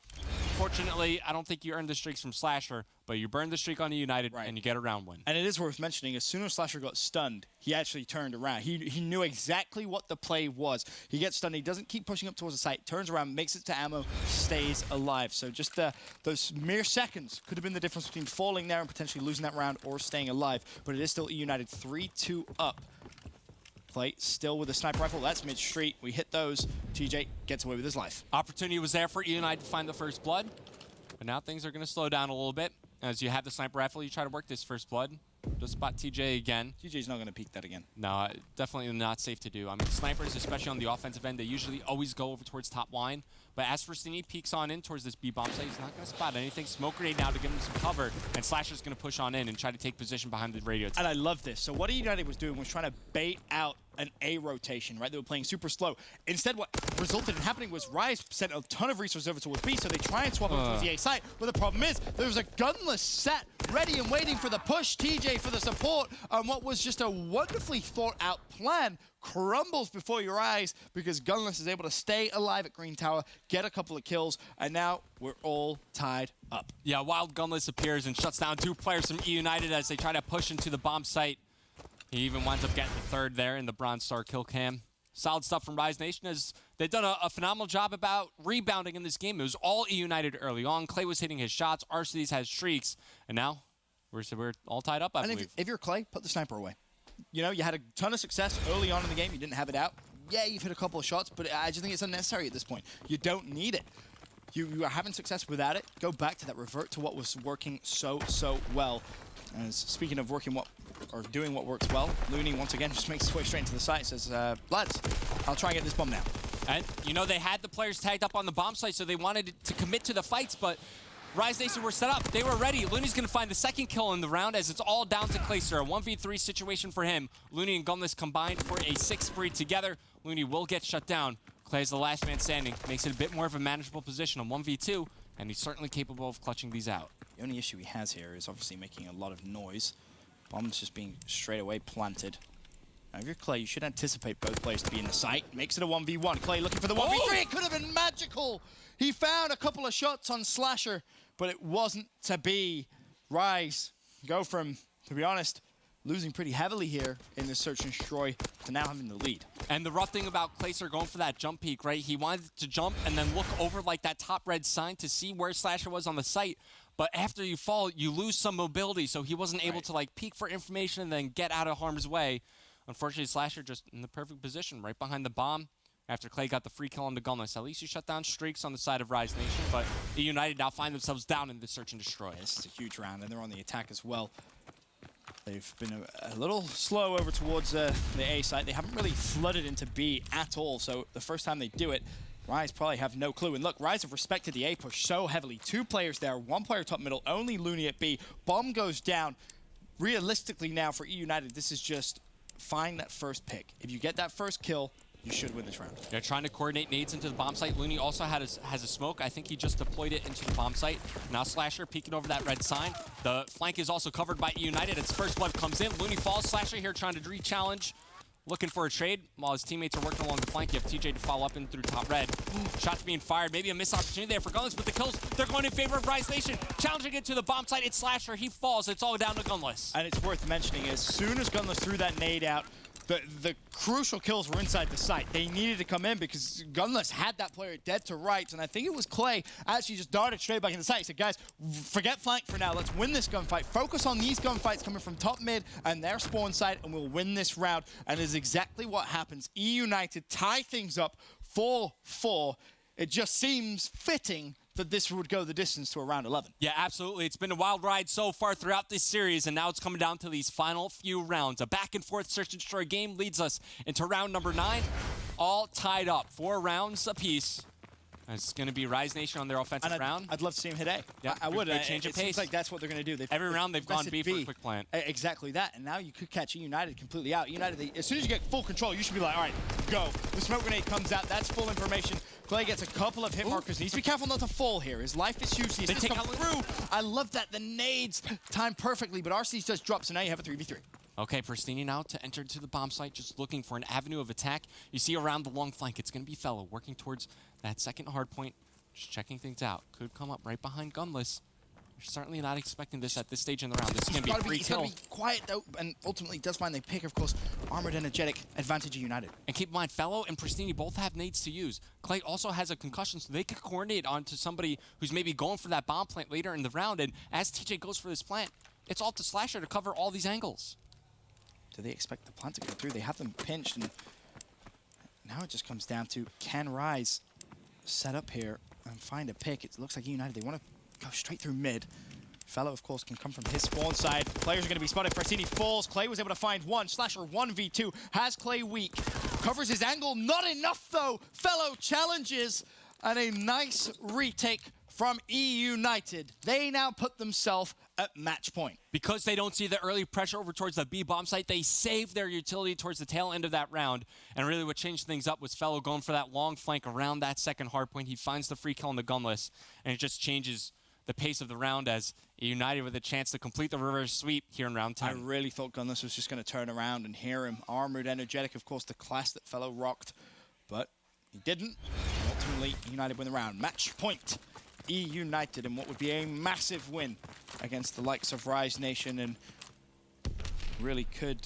Fortunately, I don't think you earned the streaks from Slasher, but you burned the streak on eUnited, and you get a round win. And it is worth mentioning, as soon as Slasher got stunned, he actually turned around. He knew exactly what the play was. He gets stunned, he doesn't keep pushing up towards the site, turns around, makes it to ammo, stays alive. So just those mere seconds could have been the difference between falling there and potentially losing that round or staying alive. But it is still eUnited 3-2 up. Clay still with a sniper rifle. That's mid-street. We hit those. TJ gets away with his life. Opportunity was there for eUnited to find the first blood, but now things are going to slow down a little bit. As you have the sniper rifle, you try to work this first blood. Just spot TJ again. TJ's not going to peek that again. No, definitely not safe to do. I mean, snipers, especially on the offensive end, they usually always go over towards top line. But as Rustini peeks on in towards this B bomb site, he's not going to spot anything. Smoke grenade now to give him some cover, and Slasher's going to push on in and try to take position behind the radio tower. And I love this. So what eUnited was doing was trying to bait out an A rotation, right? They were playing super slow. Instead, what resulted in happening was Rise sent a ton of resources over towards B, so they try and swap over towards the A site. But the problem is, there's a gunless set ready and waiting for the push. TJ for the support, and what was just a wonderfully thought out plan crumbles before your eyes because Gunless is able to stay alive at Green Tower, get a couple of kills, and now we're all tied up. Yeah, Wild Gunless appears and shuts down two players from eUnited as they try to push into the bomb site. He even winds up getting the third there in the Bronze Star kill cam. Solid stuff from Rise Nation as they've done a phenomenal job about rebounding in this game. It was all eUnited early on. Clay was hitting his shots, RCDs has streaks, and now we're all tied up, I believe. If you're Clay, put the sniper away. You know, you had a ton of success early on in the game. You didn't have it out. Yeah, you've hit a couple of shots, but I just think it's unnecessary at this point. You don't need it. You are having success without it. Go back to that. Revert to what was working so well. As speaking of doing what works well, Looney once again just makes his way straight into the site. Says, lads, I'll try and get this bomb now. And, you know, they had the players tagged up on the bomb site, so they wanted to commit to the fights, but Rise Nation were set up. They were ready. Looney's going to find the second kill in the round as it's all down to Clayster. A 1v3 situation for him. Looney and Gunless combined for a 6 spree together. Looney will get shut down. Clay's the last man standing. Makes it a bit more of a manageable position on 1v2, and he's certainly capable of clutching these out. The only issue he has here is obviously making a lot of noise. Bomb's just being straight away planted. Now, if you're Clay, you should anticipate both players to be in the site. Makes it a 1v1. Clay looking for the 1v3. Oh! It could have been magical. He found a couple of shots on Slasher, but it wasn't to be. Rise go from, to be honest, losing pretty heavily here in this search and destroy to now having the lead. And the rough thing about Clayster going for that jump peek, right? He wanted to jump and then look over like that top red sign to see where Slasher was on the site. But after you fall, you lose some mobility, so he wasn't able to like peek for information and then get out of harm's way. Unfortunately, Slasher just in the perfect position, right behind the bomb. After Clay got the free kill on the Gunless. At least you shut down streaks on the side of Rise Nation, but eUnited now find themselves down in the search and destroy. This is a huge round, and they're on the attack as well. They've been a little slow over towards the A site. They haven't really flooded into B at all, so the first time they do it, Rise probably have no clue. And look, Rise have respected the A push so heavily. 2 players there, 1 player top middle, only Looney at B. Bomb goes down. Realistically now for eUnited, this is just find that first pick. If you get that first kill, you should win this round. They're trying to coordinate nades into the bomb site. Looney also has a smoke. I think he just deployed it into the bomb site. Now Slasher peeking over that red sign. The flank is also covered by eUnited. Its first blood comes in. Looney falls. Slasher here trying to re-challenge. Looking for a trade while his teammates are working along the flank. You have TJ to follow up in through top red. Shots being fired. Maybe a missed opportunity there for Gunless, but the kills, they're going in favor of Rise Nation. Challenging it to the bomb site. It's Slasher. He falls. It's all down to Gunless. And it's worth mentioning, as soon as Gunless threw that nade out, the crucial kills were inside the site. They needed to come in because Gunless had that player dead to rights, and I think it was Clay actually just darted straight back in the site. He said, guys, forget flank for now. Let's win this gunfight. Focus on these gunfights coming from top mid and their spawn site, and we'll win this round. And it's exactly what happens. eUnited tie things up 4-4. It just seems fitting that this would go the distance to a round 11. Yeah, absolutely. It's been a wild ride so far throughout this series, and now it's coming down to these final few rounds. A back-and-forth search and destroy game leads us into round number 9, all tied up. 4 rounds apiece. It's going to be Rise Nation on their offensive And round. I'd love to see him hit A. Yeah, I would. great change of It seems pace. like that's what they're going to do. Every round they've gone invested B for a quick plant. Exactly that. And now you could catch eUnited completely out. eUnited, as soon as you get full control, you should be like, all right, go. The smoke grenade comes out. That's full information. Clay gets a couple of hit markers. Needs to be careful not to fall here. His life is huge. He's just come through. I love that. The nades time perfectly, but RC just drops, so now you have a 3v3. Okay, Pristini now to enter to the bomb site, just looking for an avenue of attack. You see around the long flank, it's going to be Fellow working towards that second hard point, just checking things out. Could come up right behind Gunless. You're certainly not expecting this at this stage in the round. This is going to be a free kill. He's got to be quiet, though, and ultimately does find they pick, of course, Armored Energetic, advantage eUnited. And keep in mind, Fellow and Pristini both have nades to use. Clay also has a concussion, so they could coordinate onto somebody who's maybe going for that bomb plant later in the round. And as TJ goes for this plant, it's all to Slasher to cover all these angles. Do they expect the plant to go through? They have them pinched, and now it just comes down to, can Rise set up here and find a pick? It looks like eUnited, they want to go straight through mid. Fellow, of course, can come from his spawn side. Players are going to be spotted. Pristini falls. Clay was able to find one. Slasher 1v2. Has Clay weak. Covers his angle. Not enough, though. Fellow challenges. And a nice retake from eUnited. They now put themselves at match point. Because they don't see the early pressure over towards the B bomb site, they save their utility towards the tail end of that round. And really what changed things up was Fellow going for that long flank around that second hard point. He finds the free kill on the Gunless, and it just changes the pace of the round as eUnited with a chance to complete the reverse sweep here in round 10. I really thought Gunless was just going to turn around and hear him. Armored Energetic, of course, the class that Fellow rocked, but he didn't. And ultimately, eUnited win the round. Match point. eUnited in what would be a massive win against the likes of Rise Nation, and really could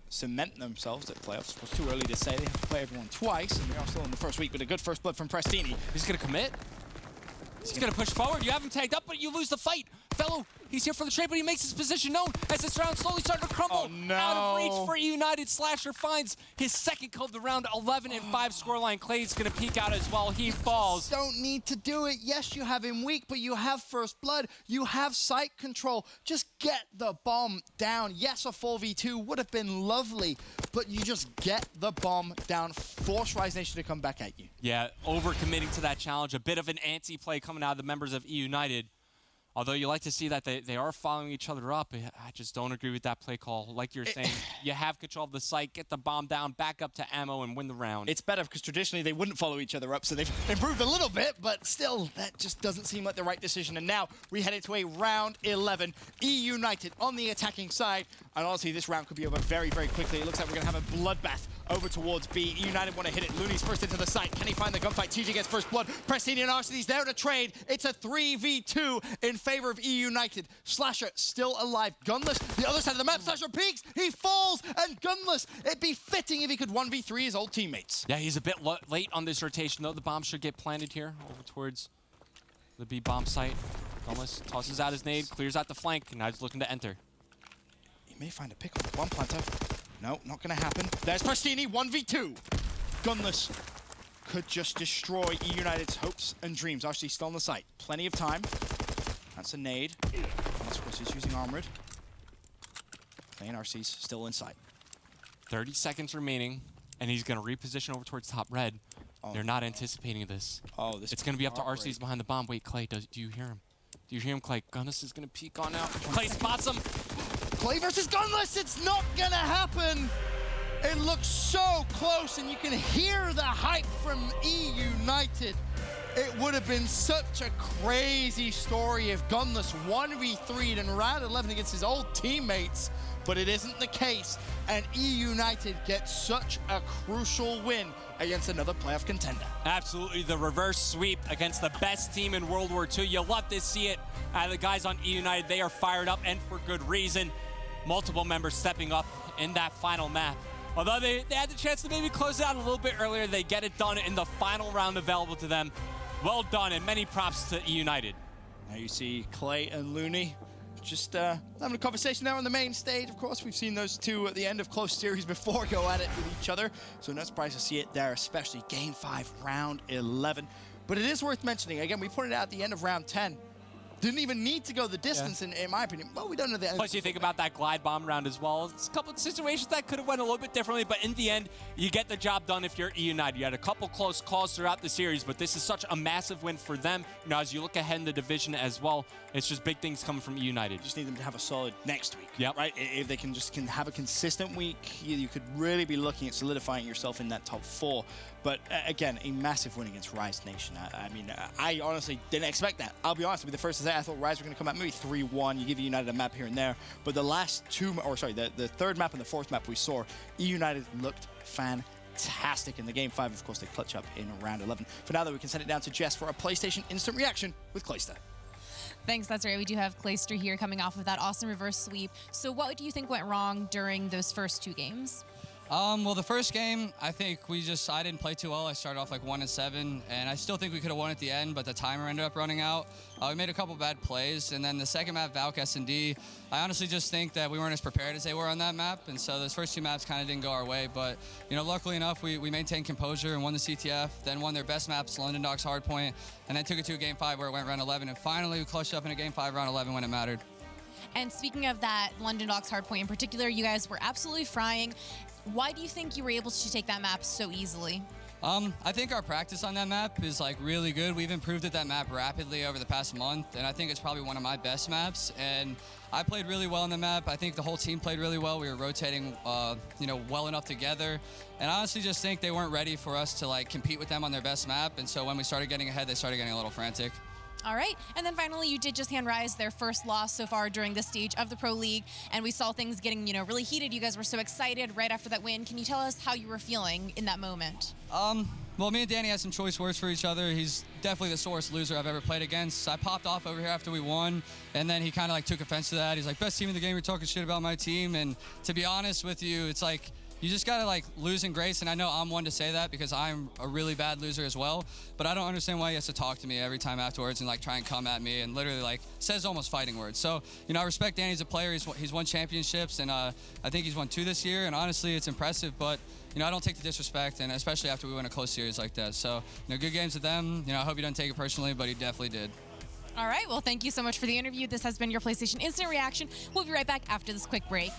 cement themselves at playoffs. It was too early to say. They have to play everyone twice, and they are still in the first week, but a good first blood from Pristini. He's going to commit. He's going to push forward. You have him tagged up, but you lose the fight. Fellow, he's here for the trade, but he makes his position known as this round slowly starting to crumble. Oh, no. Out of reach for eUnited. Slasher finds his second kill of the round, 11-5 scoreline. Clay's going to peek out as well. He falls. Don't need to do it. Yes, you have him weak, but you have first blood. You have sight control. Just get the bomb down. Yes, a 4v2 would have been lovely, but you just get the bomb down. Force Rise Nation to come back at you. Yeah, over-committing to that challenge. A bit of an anti-play coming out of the members of eUnited. Although you like to see that they are following each other up, I just don't agree with that play call. Like you're saying, you have control of the site, get the bomb down, back up to ammo, and win the round. It's better because traditionally they wouldn't follow each other up, so they've improved a little bit, but still, that just doesn't seem like the right decision. And now we head into a round 11. eUnited on the attacking side, and honestly, this round could be over very, very quickly. It looks like we're going to have a bloodbath over towards B. eUnited want to hit it. Looney's first into the site. Can he find the gunfight? TJ gets first blood. Pristini and RC's there to trade. It's a 3v2 in favor of eUnited. Slasher still alive. Gunless, the other side of the map. Slasher peeks. He falls, and Gunless, it'd be fitting if he could 1v3 his old teammates. Yeah, he's a bit late on this rotation, though. The bomb should get planted here over towards the B bomb site. Gunless tosses out his nade, clears out the flank, and now he's looking to enter. He may find a pick on the bomb planter. No, not going to happen. There's Pristini, 1v2. Gunless could just destroy eUnited's hopes and dreams. RC still on the site. Plenty of time. That's a nade. Unless, of course, he's using Armored. Clay and RC's still in sight. 30 seconds remaining, and he's going to reposition over towards top red. They're not anticipating this. Oh, this It's going to be up to RC's behind the bomb. Wait, Clay, do you hear him? Do you hear him, Clay? Gunless is going to peek on out. Clay spots him. Clay versus Gunless, it's not gonna happen. It looks so close, and you can hear the hype from eUnited. It would have been such a crazy story if Gunless 1v3'd in round 11 against his old teammates, but it isn't the case, and eUnited gets such a crucial win against another playoff contender. Absolutely, the reverse sweep against the best team in World War II. You love to see it. The guys on eUnited, they are fired up, and for good reason. Multiple members stepping up in that final map. Although they had the chance to maybe close it out a little bit earlier, they get it done in the final round available to them. Well done, and many props to eUnited. Now you see Clay and Looney just having a conversation there on the main stage. Of course, we've seen those two at the end of close series before go at it with each other, so no surprise to see it there, especially Game 5, Round 11. But it is worth mentioning, again, we put it out at the end of Round 10. didn't even need to go the distance, in my opinion. Well, we don't know the Plus, you think about that glide bomb round as well. It's a couple of situations that could have went a little bit differently, but in the end, you get the job done if you're eUnited. You had a couple close calls throughout the series, but this is such a massive win for them. You know, as you look ahead in the division as well, it's just big things coming from eUnited. Just need them to have a solid next week, Yep. right? If they can have a consistent week, you could really be looking at solidifying yourself in that top 4. But again, a massive win against Rise Nation. I mean, I honestly didn't expect that. I'll be honest, to be the first to say, I thought Rise were going to come out maybe 3-1. You give eUnited a map here and there. But the last two, or sorry, the third map and the fourth map we saw, eUnited looked fantastic in the game 5. Of course, they clutch up in round 11. For now, though, we can send it down to Jess for a PlayStation instant reaction with Clayster. Thanks, that's right. We do have Clayster here coming off of that awesome reverse sweep. So what do you think went wrong during those first 2 games? Well, the first game, I think I didn't play too well. I started off like 1-7, and I still think we could have won at the end, but the timer ended up running out. We made a couple bad plays, and then the second map, Valk S&D, I honestly just think that we weren't as prepared as they were on that map, and so those first 2 maps kind of didn't go our way. But, you know, luckily enough, we maintained composure and won the CTF, then won their best maps, London Docks Hardpoint, and then took it to a game 5 where it went round 11, and finally we clutched up in a game 5 round 11 when it mattered. And speaking of that London Docks Hardpoint in particular, you guys were absolutely frying. Why do you think you were able to take that map so easily? I think our practice on that map is like really good. We've improved at that map rapidly over the past month, and I think it's probably one of my best maps. And I played really well on the map. I think the whole team played really well. We were rotating, you know, well enough together. And I honestly just think they weren't ready for us to like compete with them on their best map. And so when we started getting ahead, they started getting a little frantic. All right, and then finally you did just hand Rise their first loss so far during this stage of the Pro League, and we saw things getting, you know, really heated. You guys were so excited right after that win. Can you tell us how you were feeling in that moment? Well, me and Danny had some choice words for each other. He's definitely the sorest loser I've ever played against. I popped off over here after we won, and then he kind of like took offense to that. He's like, best team in the game, you're talking shit about my team. And to be honest with you, it's like, you just gotta like lose in grace, and I know I'm one to say that because I'm a really bad loser as well, but I don't understand why he has to talk to me every time afterwards and like try and come at me and literally like says almost fighting words. So, you know, I respect Danny as a player. He's won championships, and I think he's won 2 this year, and honestly it's impressive, but you know, I don't take the disrespect, and especially after we win a close series like that. So, you know, good games with them. You know, I hope he doesn't take it personally, but he definitely did. All right, well, thank you so much for the interview. This has been your PlayStation Instant Reaction. We'll be right back after this quick break.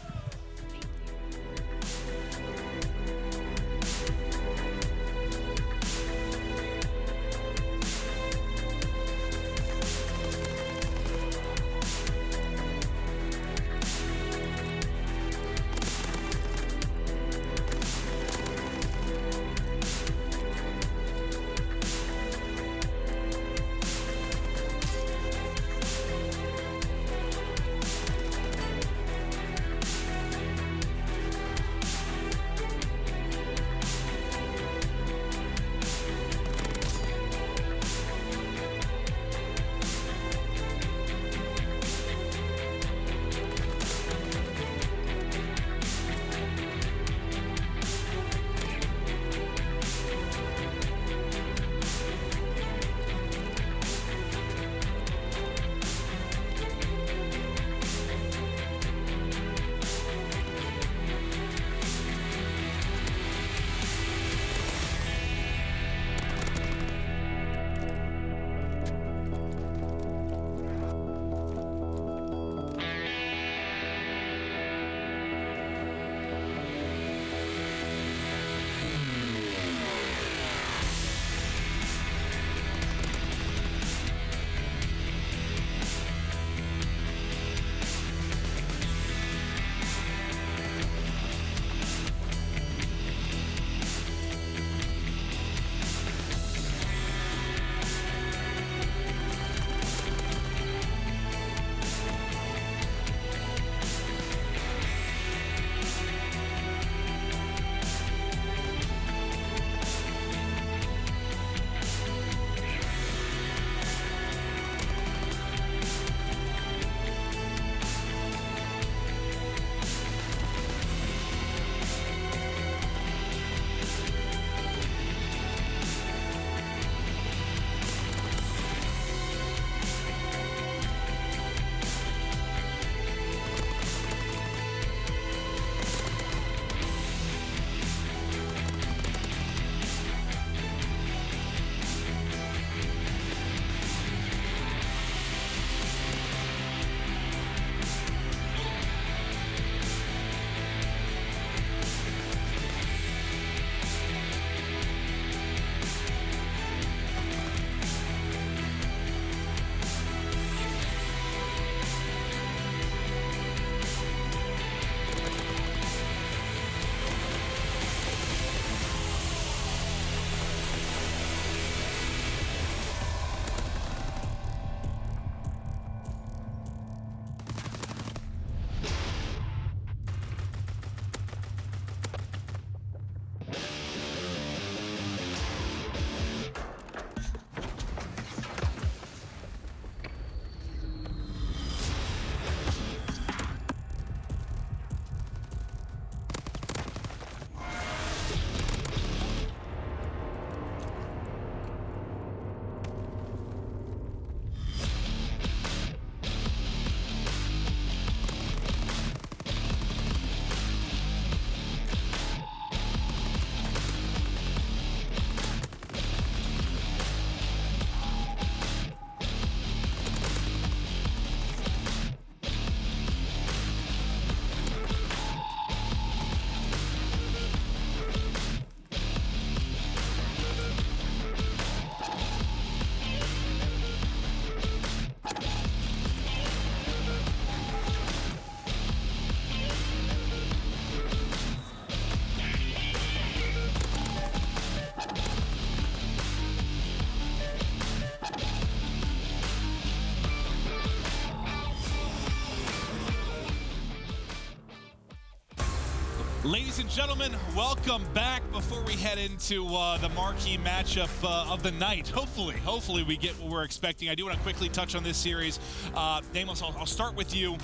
Ladies and gentlemen, welcome back. Before we head into the marquee matchup of the night, hopefully we get what we're expecting. I do want to quickly touch on this series. Damos, I'll start with you.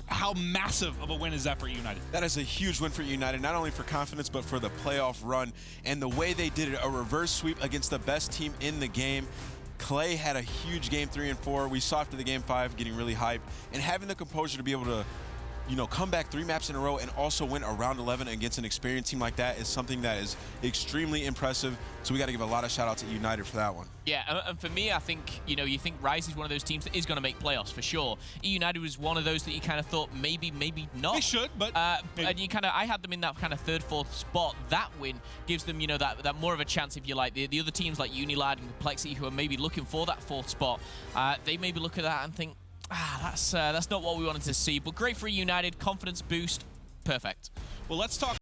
How massive of a win is that for United? That is a huge win for United, not only for confidence, but for the playoff run. And the way they did it, a reverse sweep against the best team in the game. Clay had a huge game 3 and 4. We saw after the game 5 getting really hyped. And having the composure to be able to come back 3 maps in a row and also win a round 11 against an experienced team like that is something that is extremely impressive. So we got to give a lot of shout out to United for that one. Yeah, and for me, I think, you think Rise is one of those teams that is going to make playoffs for sure. eUnited was one of those that you kind of thought maybe not. They should, but and you I had them in that kind of 3rd, 4th spot. That win gives them, that more of a chance, if you like. The other teams like eUnited and Complexity, who are maybe looking for that 4th spot, they maybe look at that and think, that's not what we wanted to see. But great for eUnited, confidence boost, perfect. Well, let's talk